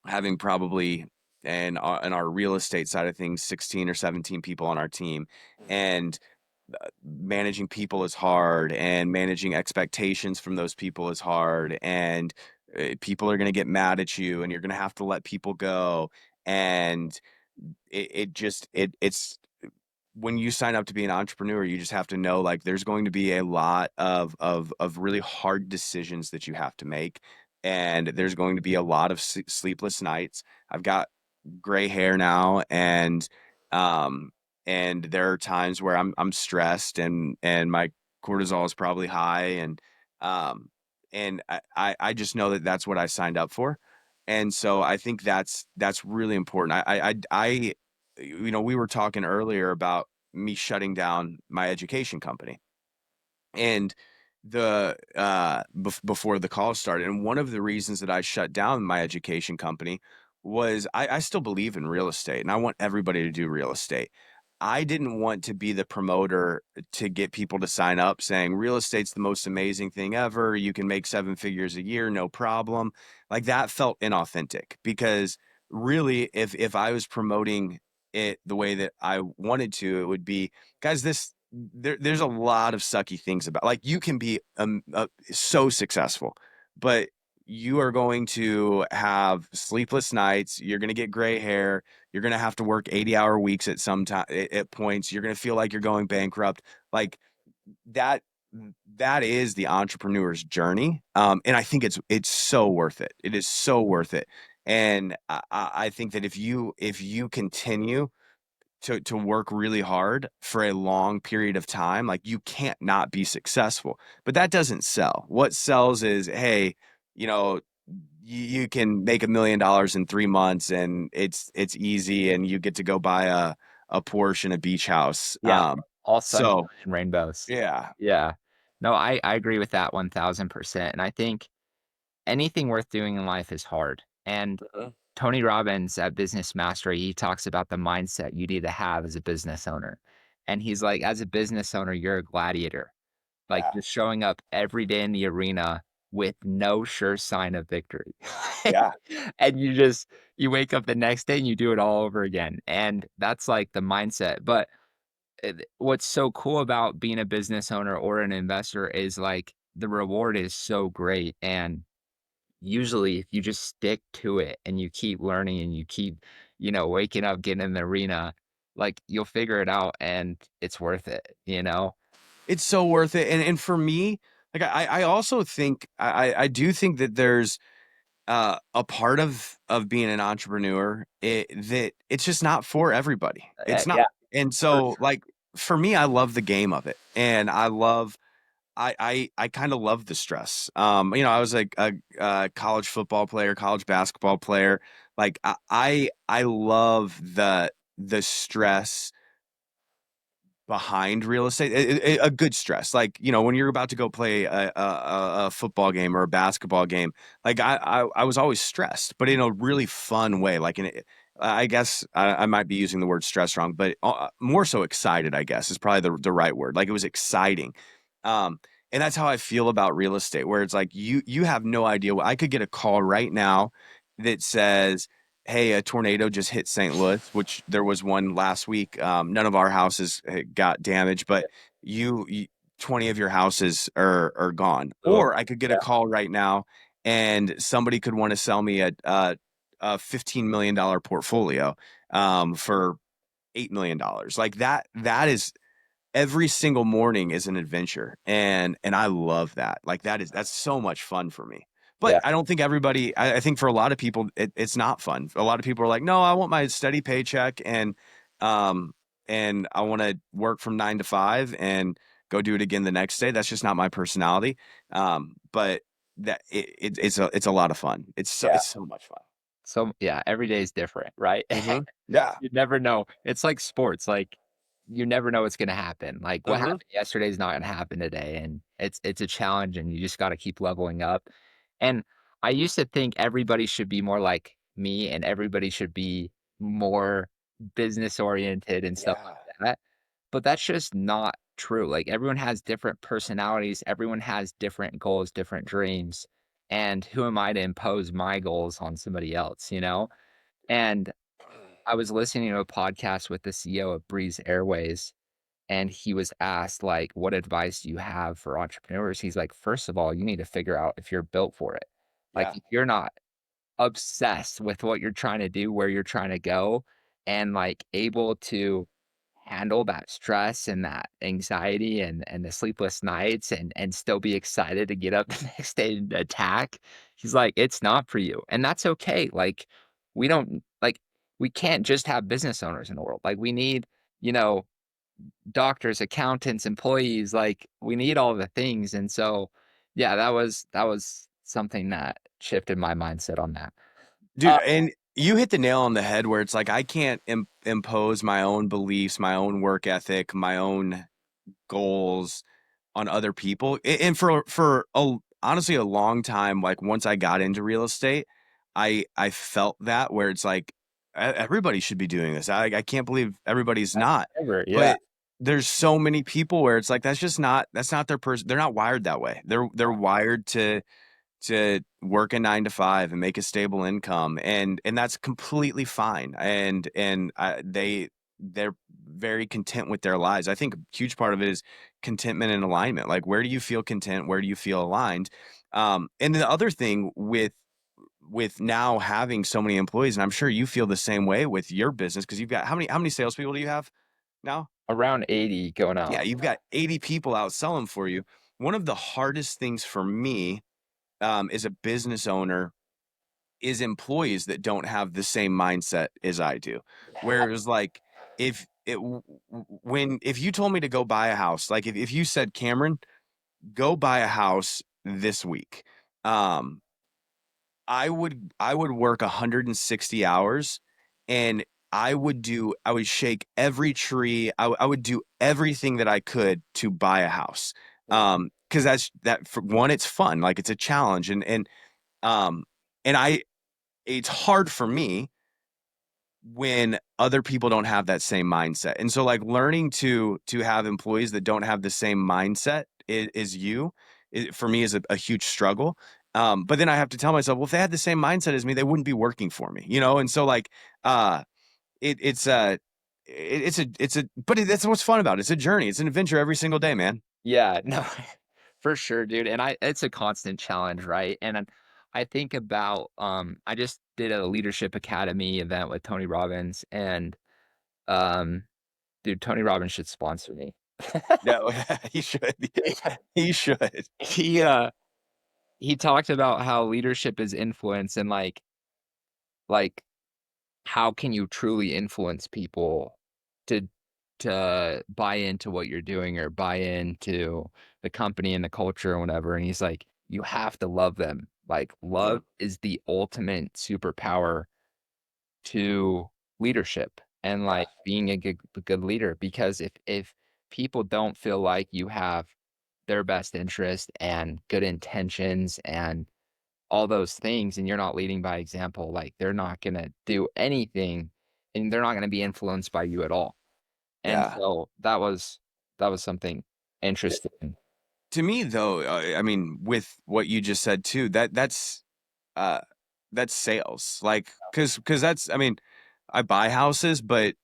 having probably in our real estate side of things, 16 or 17 people on our team, and managing people is hard, and managing expectations from those people is hard, and people are going to get mad at you, and you're going to have to let people go, and it's when you sign up to be an entrepreneur, you just have to know like there's going to be a lot of really hard decisions that you have to make, and there's going to be a lot of sleepless nights. I've got gray hair now, um and there are times where I'm stressed, and my cortisol is probably high, um and I just know that that's what I signed up for. And so I think that's really important. You know, we were talking earlier about me shutting down my education company. And before the call started, and one of the reasons that I shut down my education company was I still believe in real estate, and I want everybody to do real estate. I didn't want to be the promoter to get people to sign up saying real estate's the most amazing thing ever. You can make 7 figures a year, no problem. Like that felt inauthentic because really, if I was promoting it the way that I wanted to, it would be, guys, there's a lot of sucky things about, like, you can be so successful, but you are going to have sleepless nights. You're going to get gray hair. You're going to have to work 80-hour weeks at some time at points. You're going to feel like you're going bankrupt. Like that that is the entrepreneur's journey. And I think it's so worth it. It is so worth it. And I think that if you continue to work really hard for a long period of time, like, you can't not be successful. But that doesn't sell. What sells is, hey, you know, you can make $1 million in 3 months, and it's easy, and you get to go buy a Porsche and a beach house. Yeah, all sunshine So and rainbows. yeah. Yeah. No, I agree with that 1000%, and I think anything worth doing in life is hard, and Mhm. Tony Robbins at Business Mastery, he talks about the mindset you need to have as a business owner, and he's like, "As a business owner, you're a gladiator, like, Yeah. just showing up every day in the arena with no sure sign of victory." Yeah. And you wake up the next day and you do it all over again, and that's, like, the mindset, but what's so cool about being a business owner or an investor is like the reward is so great. And usually, if you just stick to it and you keep learning and you keep, waking up, getting in the arena, like you'll figure it out and it's worth it, you know? It's so worth it. And for me, like, I also think I do think that there's a part of being an entrepreneur, that it's just not for everybody. It's not. Yeah, And for so, sure. like, for me, I love the game of it, and I kind of love the stress. I was like a college football player, college basketball player. Like, I love the stress behind real estate, a good stress, like, when you're about to go play a football game or a basketball game. Like, I was always stressed, but in a really fun way. Like, I guess I might be using the word stress wrong, but more so excited, I guess, is probably the right word. Like, it was exciting. um and that's how I feel about real estate, where it's like, you have no idea what I could get a call right now that says, hey, a tornado just hit St. Louis, which there was one last week. None of our houses got damaged, but you 20 of your houses are gone. Oh, Or I could get a yeah, call right now, and somebody could want to sell me a $15 million portfolio, for $8 million. Like, that is, every single morning is an adventure, and I love that. Like, that's so much fun for me. But yeah, I don't think everybody, I think for a lot of people, it's not fun. A lot of people are like, no, I want my steady paycheck, um and I want to work from 9 to 5 and go do it again the next day. That's just not my personality. But it's a lot of fun. yeah. It's so much fun. So yeah, every day is different, right? Yeah. You never know. It's like sports, like, you never know what's gonna happen. Like, what Hmm. happened yesterday is not gonna happen today, and it's a challenge, and you just gotta keep leveling up. And I used to think everybody should be more like me, and everybody should be more business oriented and stuff like Yeah. that, but that's just not true. Like, everyone has different personalities, everyone has different goals, different dreams, and who am I to impose my goals on somebody else, you know? And I was listening to a podcast with the CEO of Breeze Airways, and he was asked, like, "What advice do you have for entrepreneurs?" He's like, "First of all, you need to figure out if you're built for it. Like, Yeah. if you're not obsessed with what you're trying to do, where you're trying to go, and, like, able to handle that stress and that anxiety and the sleepless nights and still be excited to get up the next day and attack." He's like, "It's not for you." And that's okay. Like, we don't like, we can't just have business owners in the world. Like, we need, you know, doctors, accountants, employees, like, we need all the things. And so, yeah, that was something that shifted my mindset on that. Dude, and you hit the nail on the head, where it's like, I can't impose my own beliefs, my own work ethic, my own goals on other people. And for honestly a long time, like once I got into real estate, I felt that where it's like everybody should be doing this. I can't believe everybody's not. Ever, yeah. But there's so many people where it's like that's not their person. They're not wired that way. They're wired to work a 9 to 5 and make a stable income, and that's completely fine. They're very content with their lives. I think a huge part of it is contentment and alignment. Like, where do you feel content? Where do you feel aligned? And the other thing with now having so many employees, and I'm sure you feel the same way with your business because you've got how many salespeople do you have now? Around 80 going Yeah, out. you've got 80 people out selling for you. One of the hardest things for me as a business owner is employees that don't have the same mindset as I do. Whereas like if it when if you told me to go buy a house, like if you said, Cameron, go buy a house this week, um, I would work 160 hours and I would shake every tree. I would do everything that I could to buy a house. Because that for one, it's fun, like it's a challenge, um and I it's hard for me when other people don't have that same mindset. And so like learning to have employees that don't have the same mindset is you, for me is a huge struggle. But then I have to tell myself, well, if they had the same mindset as me, they wouldn't be working for me, you know? And so like, uh, it, it's a, that's what's fun about it. It's a journey. It's an adventure every single day, man. Yeah, no, for sure, dude, and it's a constant challenge, right? And I think about, I just did a leadership academy event with Tony Robbins, and, um, dude, Tony Robbins should sponsor me. No, he should. He should. He, uh, he talked about how leadership is influence and, like, how can you truly influence people to buy into what you're doing or buy into the company and the culture and whatever, and he's like, "You have to love them." Like, love is the ultimate superpower to leadership and, like, being a good leader, because if people don't feel like you have their best interest and good intentions and all those things, and you're not leading by example, like, they're not gonna do anything, and they're not gonna be influenced by you at all. And Yeah. so that was something interesting. To me though, I mean, with what you just said too, uh that's sales. Like cuz that's I mean, I buy houses, but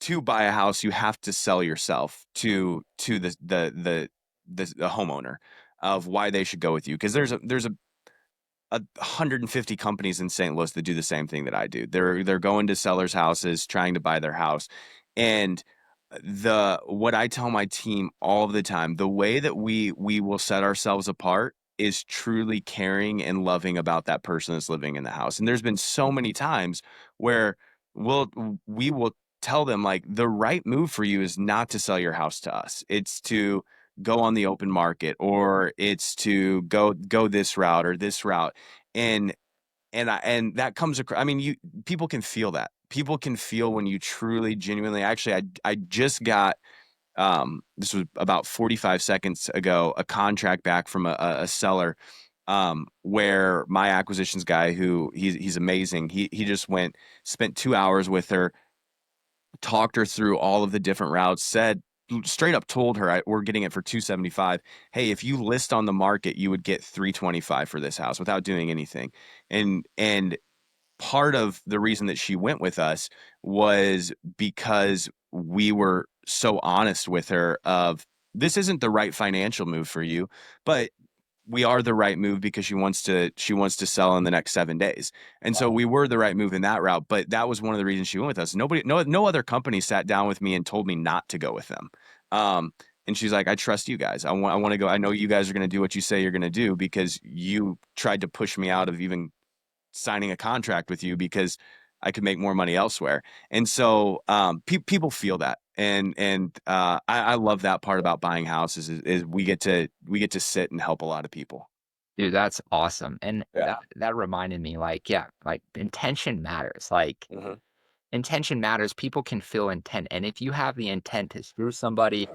to buy a house you have to sell yourself to the homeowner of why they should go with you, because there's 150 companies in St. Louis that do the same thing that I do. They're going to sellers' houses trying to buy their house. And the what I tell my team all the time, the way that we will set ourselves apart is truly caring and loving about that person that's living in the house. And there's been so many times where we'll we will tell them like the right move for you is not to sell your house to us. It's to go on the open market, or it's to go this route or this route. And and that comes across. I mean, you people can feel that. People can feel when you truly genuinely actually I just got this was about 45 seconds ago, a contract back from a seller, where my acquisitions guy, who he's amazing, he just spent 2 hours with her, talked her through all of the different routes, said straight up told her, we're getting it for 275. Hey, if you list on the market, you would get 325 for this house without doing anything. And part of the reason that she went with us was because we were so honest with her of, this isn't the right financial move for you, but we are the right move because she wants to sell in the next 7 days. And so we were the right move in that route. But that was one of the reasons she went with us. No other company sat down with me and told me not to go with them. And she's like, I trust you guys. I want to go. I know you guys are going to do what you say you're going to do, because you tried to push me out of even signing a contract with you because I could make more money elsewhere. And so people feel that. I love that part about buying houses is we get to sit and help a lot of people. Dude, that's awesome, and Yeah. that reminded me, like, yeah, like, intention matters, like, Hmm. intention matters, people can feel intent, and if you have the intent to screw somebody,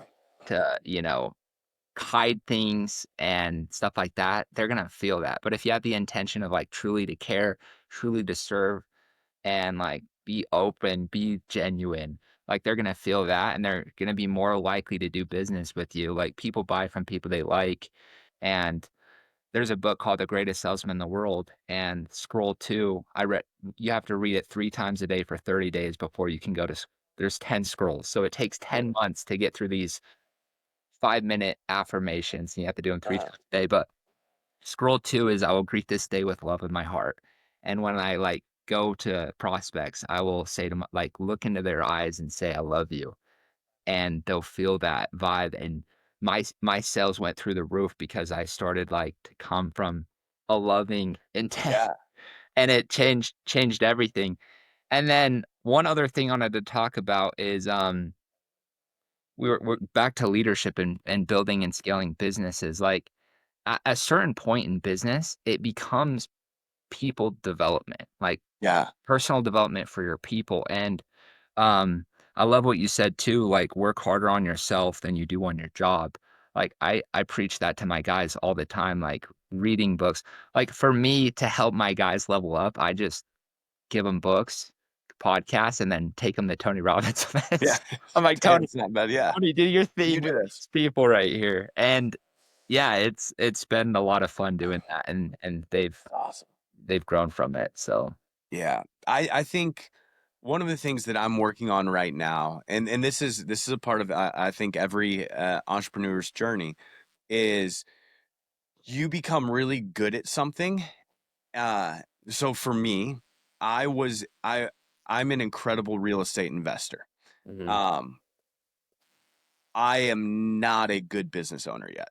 to, hide things and stuff like that, they're gonna feel that. But if you have the intention of, like, truly to care, truly to serve, and, like, be open, be genuine, like, they're gonna feel that, and they're gonna be more likely to do business with you. Like, people buy from people they like, and there's a book called The Greatest Salesman in the World, and Scroll 2, I read you have to read it 3 times a day for 30 days before you can go to s there's 10 scrolls, so it takes 10 months to get through these 5-minute affirmations, and you have to do them 3 Uh, times a day. But scroll 2 is, "I will greet this day with love in my heart." And when I, like, go to prospects, I will say to my like, look into their eyes and say, "I love you." And they'll feel that vibe, and my sales went through the roof because I started, like, to come from a loving intent, yeah, and it changed everything. And then one other thing I wanted to talk about is, we're back to leadership and building and scaling businesses. Like, at a certain point in business, it becomes people development, like yeah, personal development for your people. And I love what you said too, like work harder on yourself than you do on your job. Like I preach that to my guys all the time, like reading books. Like for me to help my guys level up, I just give them books, podcasts, and then take them to Tony Robbins yeah. events. I'm like, Hey, Tony, it's not bad. Yeah, Tony, do your you thing do with this. these people right here. And yeah, it's been a lot of fun doing that, and Awesome. they've grown from it. So Yeah. I think one of the things that I'm working on right now, and this is a part of I think every entrepreneur's journey is you become really good at something. Uh, so for me, I was I'm an incredible real estate investor. Mhm, Um, I am not a good business owner yet.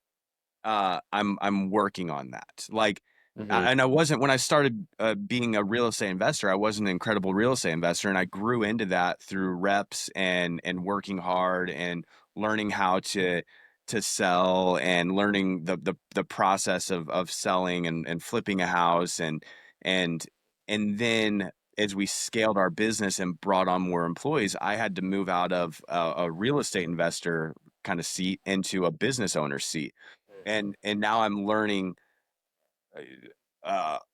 I'm working on that. Like, mhm, and I wasn't when I started being a real estate investor. I wasn't an incredible real estate investor, and I grew into that through reps and working hard and learning how to sell and learning the process of selling and flipping a house and and then as we scaled our business and brought on more employees, I had to move out of a real estate investor kind of seat into a business owner seat and now I'm learning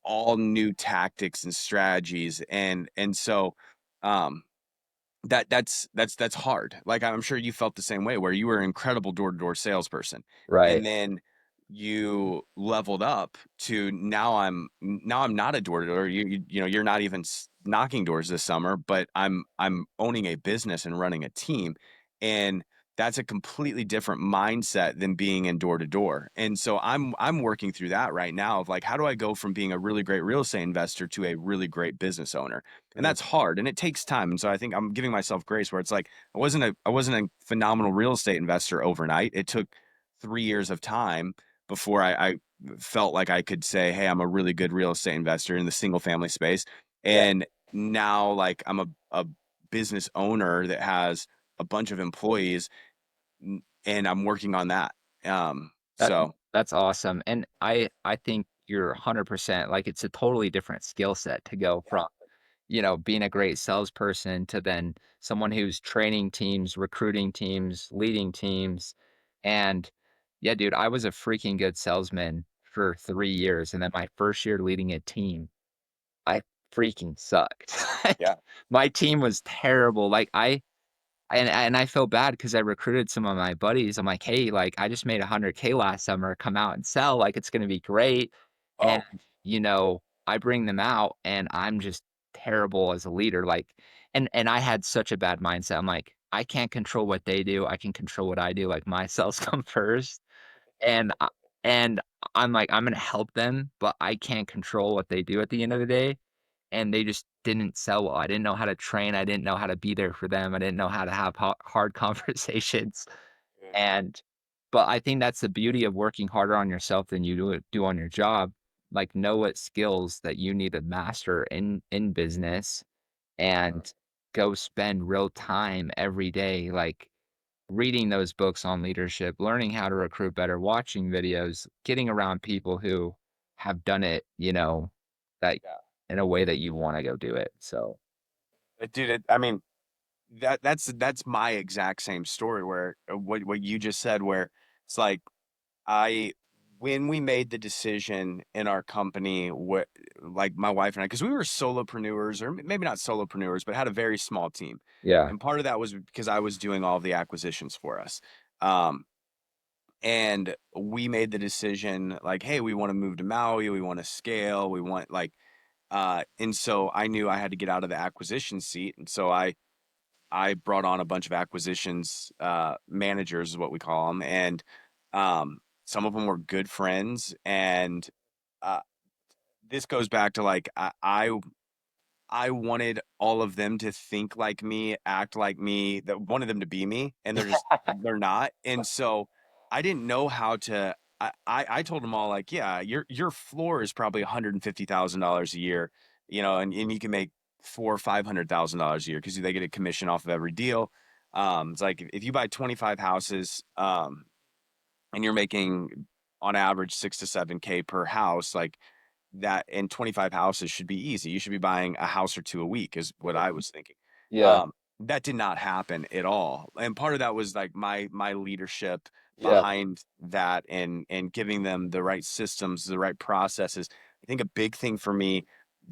all new tactics and strategies and so um that's hard. Like I'm sure you felt the same way where you were an incredible door-to-door salesperson right. and then you leveled up to now I'm not a door-to-door. You know you're not even knocking doors this summer, but I'm owning a business and running a team and that's a completely different mindset than being in door to door. And so I'm working through that right now of like how do I go from being a really great real estate investor to a really great business owner? And Mhm, that's hard and it takes time. And so I think I'm giving myself grace where it's like I wasn't a phenomenal real estate investor overnight. It took 3 years of time before I felt like I could say, hey, I'm a really good real estate investor in the single family space. yeah, And now like I'm a business owner that has a bunch of employees and I'm working on that. that So that's awesome. And I think you're 100% like it's a totally different skill set to go yeah, from, being a great salesperson to then someone who's training teams, recruiting teams, leading teams. And yeah, dude, I was a freaking good salesman for 3 years, and then my first year leading a team, I freaking sucked. Like, yeah. my team was terrible. Like, and I feel bad because I recruited some of my buddies. I'm like, "Hey, like, I just made 100K last summer. Come out and sell. Like, it's gonna be great." And, Oh, I bring them out, and I'm just terrible as a leader. Like, and I had such a bad mindset. I'm like, "I can't control what they do. I can control what I do. Like, my sales come first." And and I'm like, "I'm gonna help them, but I can't control what they do at the end of the day." And they just didn't sell well. I didn't know how to train. I didn't know how to be there for them. I didn't know how to have hard conversations. And but I think that's the beauty of working harder on yourself than you do on your job. Like know what skills that you need to master in business and go spend real time every day like reading those books on leadership, learning how to recruit better, watching videos, getting around people who have done it, that yeah. in a way that you wanna go do it, so Dude, I mean, that's my exact same story where what you just said, where it's like I when we made the decision in our company, what like my wife and I, because we were solopreneurs, or maybe not solopreneurs, but had a very small team, Yeah. and part of that was because I was doing all the acquisitions for us. Um, and we made the decision like, hey, we want to move to Maui, we want to scale, we want like, and so I knew I had to get out of the acquisition seat, and so I brought on a bunch of acquisitions managers, is what we call them, and some of them were good friends. And uh, this goes back to like I wanted all of them to think like me, act like me, that wanted them to be me, and they're not. And so I didn't know how to. I told them all like, yeah, your floor is probably $150,000 a year, and you can make $400,000 or $500,000 a year because they get a commission off of every deal. It's like if you buy 25 houses, and you're making on average 6 to 7K per house, like that, and 25 houses should be easy. You should be buying a house or two a week, is what I was thinking. Yeah. Um, that did not happen at all. And part of that was like my leadership Yeah. behind that, and giving them the right systems, the right processes. I think a big thing for me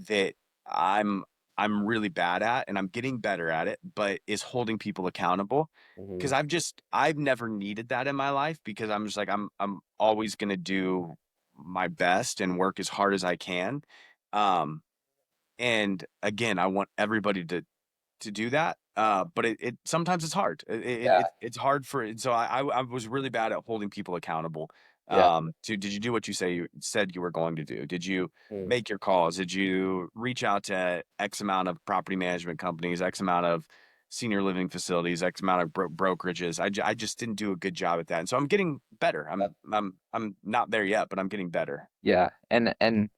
that I'm I'm really bad at, and I'm getting better at it, but is holding people accountable. Because Mhm. I've never needed that in my life, because I'm just like I'm always gonna do my best and work as hard as I can. Um, and again, I want everybody to do that. But it sometimes it's hard. Yeah. It's hard so I was really bad at holding people accountable. Yeah. Did you do what you said you were going to do? Did you Mm. make your calls? Did you reach out to X amount of property management companies, X amount of senior living facilities, X amount of brokerages? I just didn't do a good job at that, and so I'm getting better. I'm not there yet, but I'm getting better. Yeah. And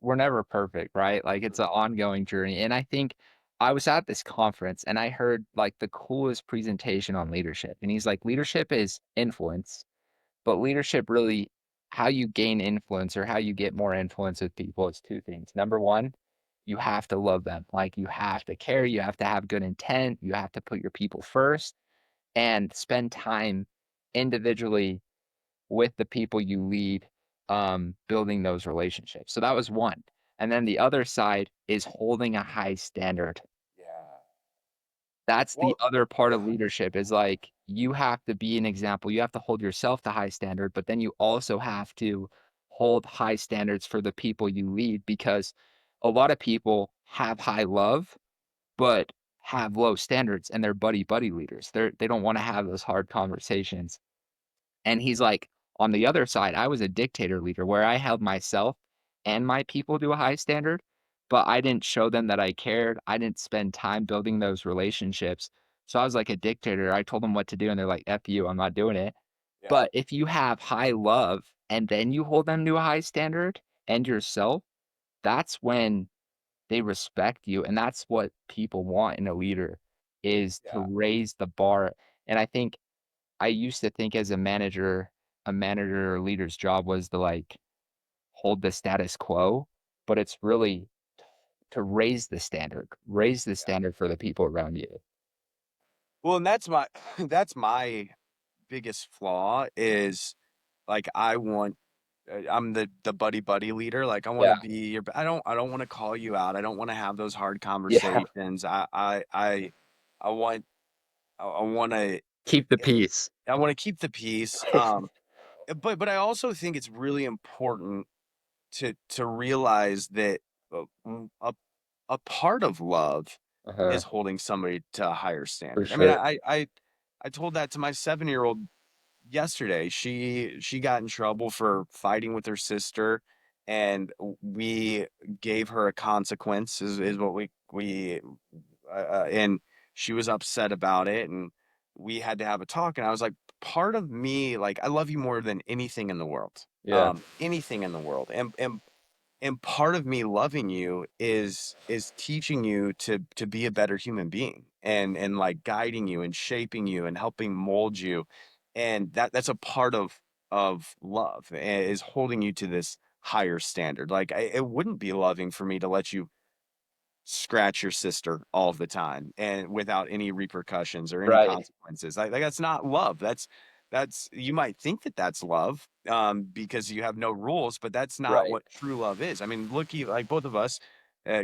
we're never perfect, right? Like it's an ongoing journey. And I think I was at this conference and I heard like the coolest presentation on leadership. And he's like, leadership is influence, but leadership really, how you gain influence or how you get more influence with people is two things. Number one, you have to love them. Like you have to care, you have to have good intent, you have to put your people first and spend time individually with the people you lead, building those relationships. So that was one. And then the other side is holding a high standard. Yeah. That's the Well, other part of leadership is like you have to be an example. You have to hold yourself to high standard, but then you also have to hold high standards for the people you lead because a lot of people have high love, but have low standards and they're buddy buddy leaders. They don't want to have those hard conversations. And he's like, on the other side, I was a dictator leader where I held myself and my people to a high standard, but I didn't show them that I cared. I didn't spend time building those relationships. So I was like a dictator. I told them what to do, and they're like, F you, I'm not doing it. yeah, But if you have high love and then you hold them to a high standard and yourself, that's when they respect you. And that's what people want in a leader is to yeah. raise the bar. And I think I used to think as a manager or leader's job was to like hold the status quo, but it's really to raise the standard for the people around you. Well, and that's my that's my biggest flaw is like I'm the buddy buddy leader. Like I want Yeah. to be your I don't want to call you out. I don't want to have those hard Yeah. conversations. I want I want to Keep the peace. I want to keep the peace. But I also think it's really important to realize that a a part of love Uh-huh. is holding somebody to a higher For standard. I mean, sure. I told that to my 7-year-old yesterday. She got in trouble for fighting with her sister, and we gave her a consequence. Is what we and she was upset about it, and we had to have a talk. And I was like, part of me, like, I love you more than anything in the world, Yeah. anything in the world, and part of me loving you is teaching you to be a better human being, and like guiding you and shaping you and helping mold you, and that's a part of love, is holding you to this higher standard. Like it wouldn't be loving for me to let you scratch your sister all the time and without any repercussions or any Right. consequences. Like that's not love. That's you might think that that's love because you have no rules, but that's not Right. what true love is. I mean, look, like both of us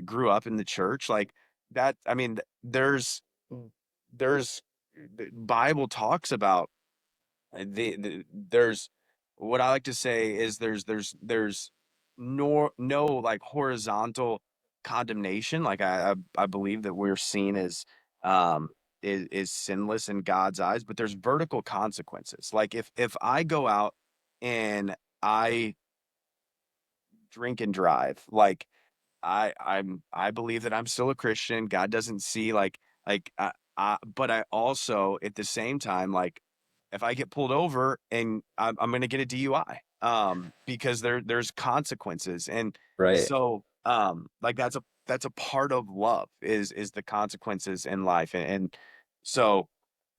grew up in the church, like that. I mean, there's the Bible talks about there's what I like to say is there's no like horizontal condemnation. Like I believe that we're seen as um is sinless in God's eyes, but there's vertical consequences. Like if I go out and I drink and drive, like I believe that I'm still a Christian. God doesn't see but I also at the same time like if I get pulled over and I'm going to get a DUI because there's consequences and Right. so like that's a part of love is the consequences in life and so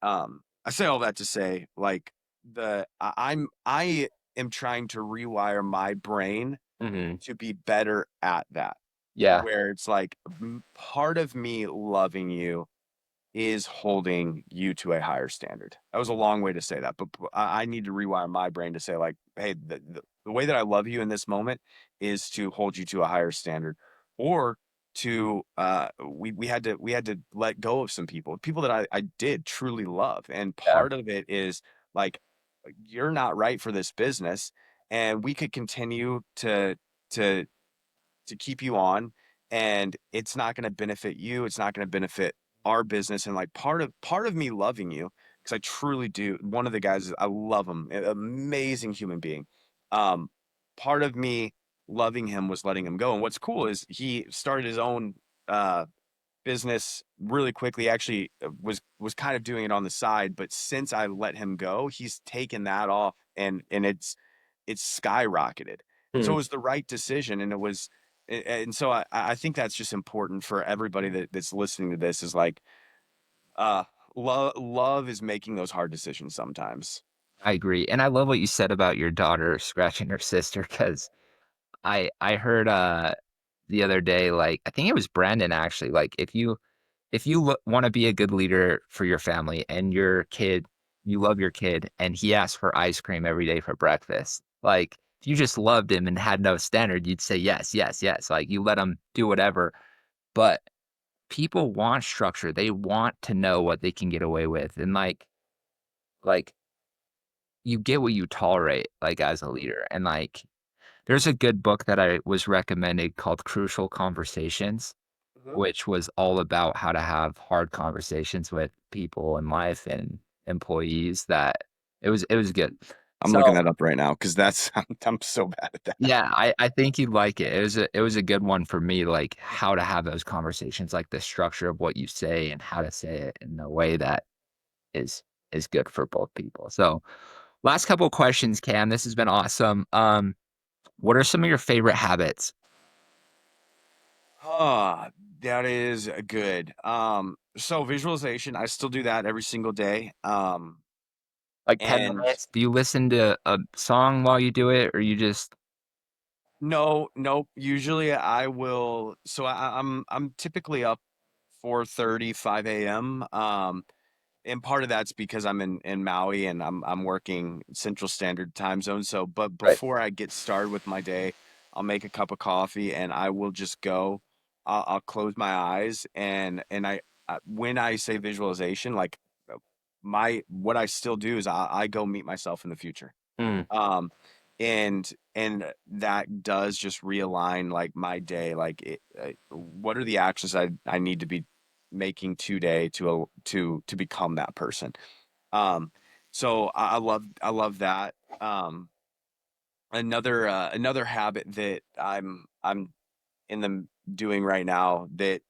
I say all that to say like I am trying to rewire my brain Hmm. to be better at that Yeah. where it's like part of me loving you is holding you to a higher standard. That was a long way to say that, but I need to rewire my brain to say like, hey, the way that I love you in this moment is to hold you to a higher standard, or to we had to let go of some people that I did truly love, and Yeah. part of it is like you're not right for this business, and we could continue to keep you on and it's not going to benefit you, it's not going to benefit our business. And like part of me loving you, because I truly do, one of the guys, I love him, amazing human being. um Part of me loving him was letting him go, and what's cool is he started his own uh business really quickly. Actually, was kind of doing it on the side, but since I let him go, he's taken that off, and it's skyrocketed. And so Hmm. it was the right decision, and it was, and so I think that's just important for everybody that's listening to this is like, uh, love is making those hard decisions sometimes. I agree. And I love what you said about your daughter scratching her sister because I heard the other day, like I think it was Brandon actually, like if you want to be a good leader for your family and your kid, you love your kid and he asks for ice cream every day for breakfast, like if you just loved him and had no standard, you'd say yes, yes, yes. Like you let him do whatever. But people want structure. They want to know what they can get away with. And like you get what you tolerate, like as a leader. And like there's a good book that I was recommended called Crucial Conversations, Mhm. which was all about how to have hard conversations with people in life and employees that it was good. I'm looking So, that up right now because that's I'm so bad at that. yeah, I think you'd like it. It was a good one for me, like how to have those conversations, like the structure of what you say and how to say it in a way that is is good for both people. So, last couple of questions, Cam. This has been awesome. What are some of your favorite habits? Ah, that is good. So visualization, I still do that every single day. Like 10 And minutes? Do you listen to a song while you do it, or you just no, nope. Usually I will. So I'm typically up 4:30, 5 a.m. And part of that's because I'm in Maui and I'm working Central Standard Time Zone. So, but right? before I get started with my day, I'll make a cup of coffee and I will just go. I'll close my eyes and when I say visualization, like my what I still do is I go meet myself in the future. Mm, um and that does just realign like my day, like what are the actions I need to be making today to become that person. um so I love that. Another habit that I'm in the doing right now that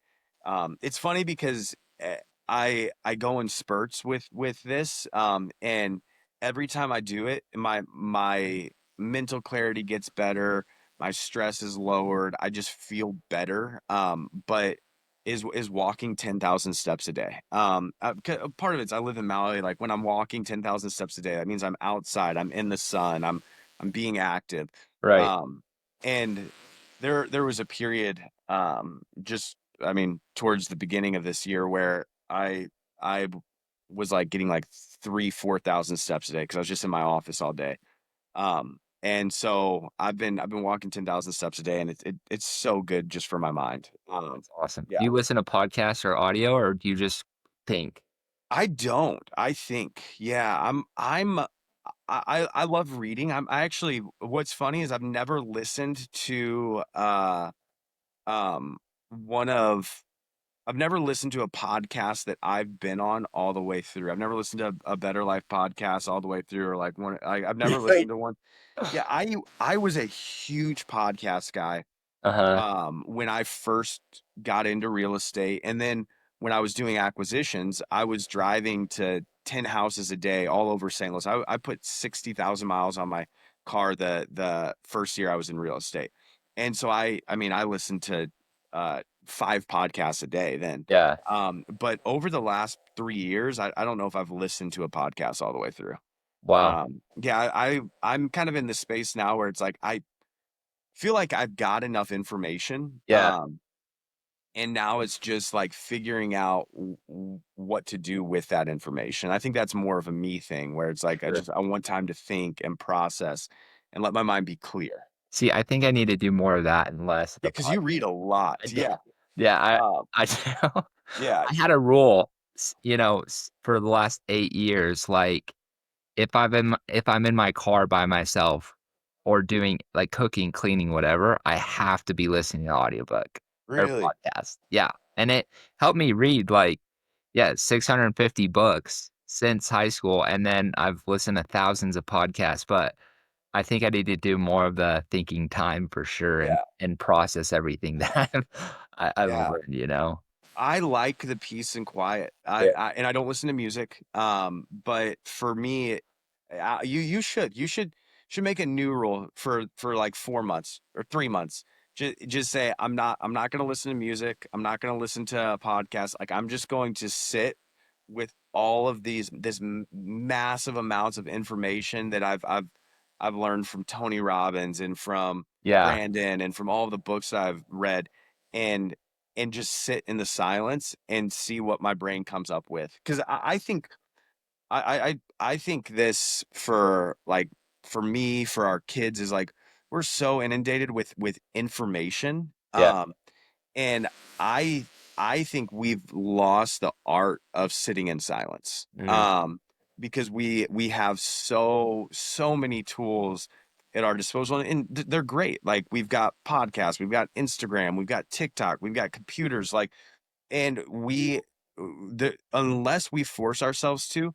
it's funny because I go in spurts with this, and every time I do it my mental clarity gets better, my stress is lowered, I just feel better. But is walking 10,000 steps a day. Part of it's I live in Maui, like when I'm walking 10,000 steps a day that means I'm outside, I'm in the sun, I'm being active. right. um and there was a period just I mean, towards the beginning of this year where I was like getting like 4,000 steps a day because I was just in my office all day. And so I've been walking 10,000 steps a day, and it's so good just for my mind. That's awesome. Yeah. Do you listen to podcasts or audio, or do you just think? I don't. I think, yeah, I love reading. I actually, what's funny is I've never listened to um one of I've never listened to a podcast that I've been on all the way through. I've never listened to a Better Life podcast all the way through, or like I've never Right. listened to one. Yeah, I was a huge podcast guy Uh-huh. when I first got into real estate. And then when I was doing acquisitions, I was driving to 10 houses a day all over St. Louis. I put 60,000 miles on my car the first year I was in real estate. And so I mean, I listened to 5 podcasts a day then. Yeah. But over the last 3 years, I don't know if I've listened to a podcast all the way through. Wow. Yeah, I'm kind of in the space now where it's like I feel like I've got enough information. Yeah. And now it's just like figuring out what to do with that information. I think that's more of a me thing where it's like Sure. I want time to think and process and let my mind be clear. See, I think I need to do more of that and less of Yeah, the because you podcast. read a lot. I do. Yeah. Yeah, Um, I do. yeah. I had a rule, for the last 8 years, like, if I'm in my car by myself or doing, like, cooking, cleaning, whatever, I have to be listening to audiobook or Really. podcast. Yeah, and it helped me read, like, yeah, 650 books since high school, and then I've listened to thousands of podcasts, but I think I need to do more of the thinking time for sure Yeah. and process everything that I've Yeah. learned, you know? I like the peace and quiet. Yeah. And I don't listen to music. But for me, you should make a new rule for like 4 months or 3 months. Just say I'm not going to listen to music. I'm not going to listen to a podcast. Like I'm just going to sit with all of this massive amounts of information that I've learned from Tony Robbins and from Yeah, Brandon and from all of the books that I've read. And just sit in the silence and see what my brain comes up with. Because I think I think this for like for me for our kids is like we're so inundated with information. yeah. And I I think we've lost the art of sitting in silence. Mhm. Because we have so many tools at our disposal, and they're great. Like we've got podcasts, we've got Instagram, we've got TikTok, we've got computers, like, and unless we force ourselves to,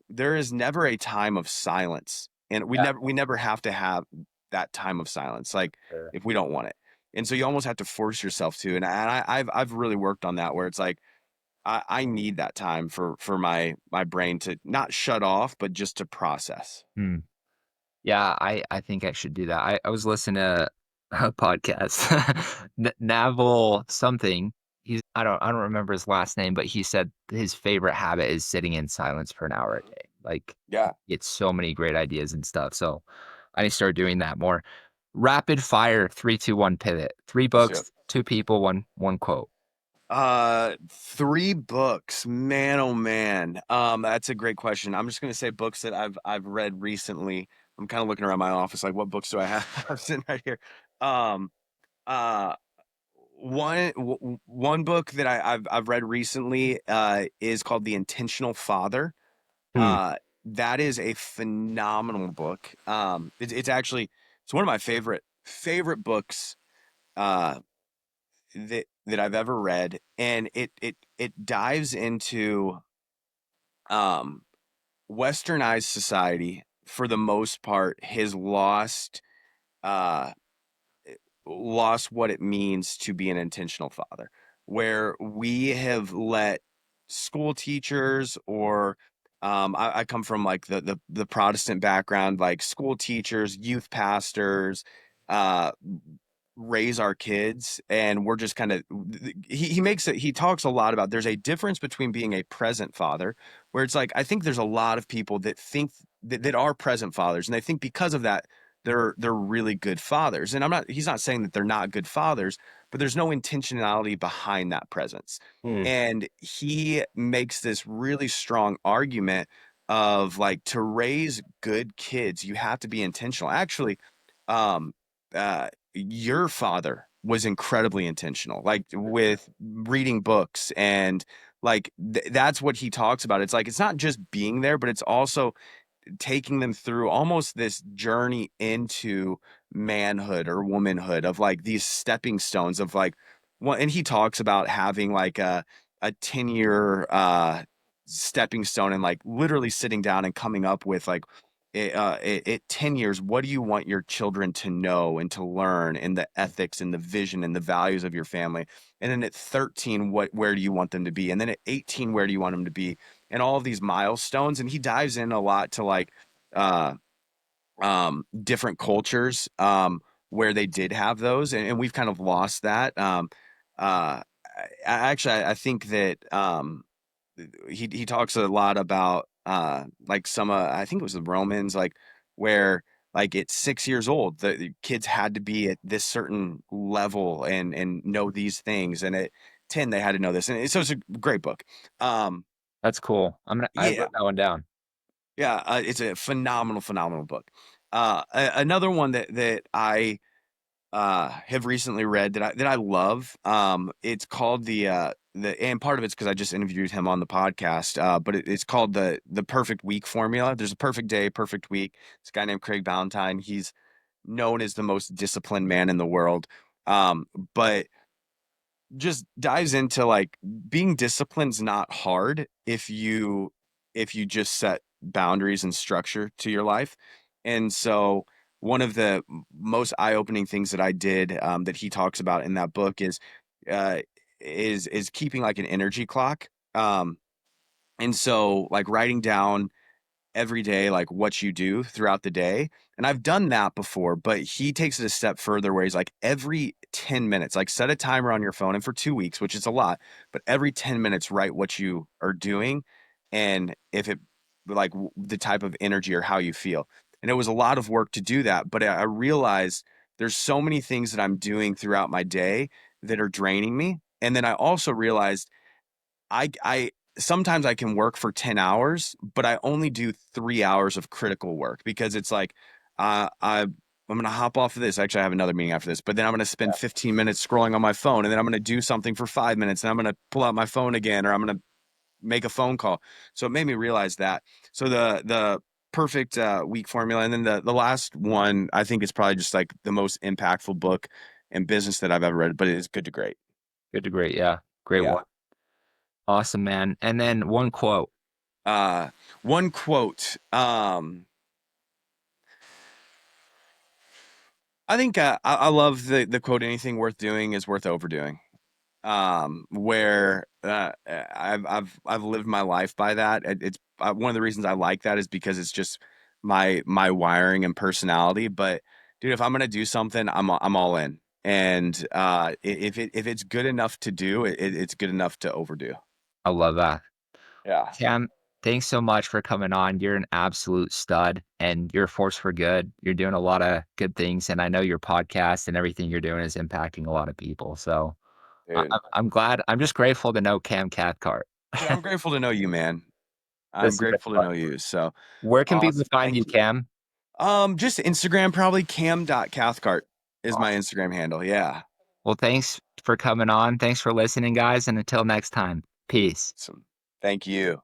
there is never a time of silence, and Yeah, we never have to have that time of silence, like sure. if we don't want it. And so you almost have to force yourself to. And I've really worked on that where it's like I need that time for my brain to not shut off, but just to process. Hmm. Yeah, I think I should do that. I was listening to a podcast, Naval something. I don't remember his last name, but he said his favorite habit is sitting in silence for an hour a day. Like, Yeah. it's so many great ideas and stuff, so I need to start doing that more. Rapid fire, 3, 2, 1 pivot. 3 Let's do it. books, 2 people, one quote. 3 books, man, oh man. That's a great question. I'm just gonna say books that I've read recently. I'm kind of looking around my office, like what books do I have sitting right here? Um, uh, one book that I've read recently is called The Intentional Father. Hmm, Uh, that is a phenomenal book. It's actually it's one of my favorite books uh that I've ever read, and it dives into um westernized society for the most part has uh lost what it means to be an intentional father, where we have let school teachers or I come from like the Protestant background, like school teachers, youth pastors, uh, raise our kids, and we're just kind of he talks a lot about there's a difference between being a present father, where it's like I think there's a lot of people that think that are present fathers, and they think because of that they're really good fathers. And he's not saying that they're not good fathers, but there's no intentionality behind that presence. Mm. And he makes this really strong argument of like, to raise good kids, you have to be intentional. Actually, um, your father was incredibly intentional, like with reading books and like that's what he talks about. It's like it's not just being there, but it's also taking them through almost this journey into manhood or womanhood of like these stepping stones of like one. And he talks about having like a 10-year stepping stone and like literally sitting down and coming up with like it 10 years, what do you want your children to know and to learn, and the ethics and the vision and the values of your family. And then at 13, where do you want them to be, and then at 18, where do you want them to be, and all of these milestones. And he dives in a lot to like uh different cultures where they did have those, and we've kind of lost that. I think that he talks a lot about like some I think it was the Romans, like where like at 6 years old the kids had to be at this certain level and know these things, and at 10 they had to know this. And so it's a great book. um That's cool. I yeah, wrote that one down. yeah, it's a phenomenal book. Another one that I have recently read that I love. It's called the and part of it's because I just interviewed him on the podcast. But it's called the Perfect Week Formula. There's a perfect day, perfect week. This guy named Craig Ballantyne. He's known as the most disciplined man in the world. But just dives into like being disciplined's not hard if you just set boundaries and structure to your life. And so one of the most eye-opening things that I did, that he talks about in that book uh is keeping like an energy clock. And so like writing down every day, like what you do throughout the day. And I've done that before, but he takes it a step further where he's like every 10 minutes, like set a timer on your phone, and for 2 weeks, which is a lot, but every 10 minutes, write what you are doing. And if it like the type of energy or how you feel. And it was a lot of work to do that, but I realized there's so many things that I'm doing throughout my day that are draining me. And then I also realized I sometimes I can work for 10 hours, but I only do 3 hours of critical work because it's like I'm gonna hop off of this. Actually, I have another meeting after this, but then I'm gonna spend 15 minutes scrolling on my phone, and then I'm gonna do something for 5 minutes, and I'm gonna pull out my phone again, or I'm gonna make a phone call. So it made me realize that. So the perfect week formula, and then the last one, I think it's probably just like the most impactful book in business that I've ever read, but it is Good to Great. Good to great. Yeah. Great Yeah. one. Awesome, man. And then one quote. Uh, One quote. I think I love the quote. Anything worth doing is worth overdoing. Where I've lived my life by that. It's one of the reasons I like that is because it's just my wiring and personality. But dude, if I'm gonna do something, I'm all in. And if it's good enough to do, it's good enough to overdo. I love that. Yeah, Cam, thanks so much for coming on. You're an absolute stud and you're a force for good. You're doing a lot of good things. And I know your podcast and everything you're doing is impacting a lot of people. So dude. I'm glad. I'm just grateful to know Cam Cathcart. Dude, I'm grateful to know you, man. I'm This has been grateful to fun. know you. So Where can people awesome. find you, Thank you. Cam? Just Instagram, probably Cam.Cathcart is my Awesome. Instagram handle. Yeah. Well, thanks for coming on. Thanks for listening, guys. And until next time, peace. Awesome. Thank you.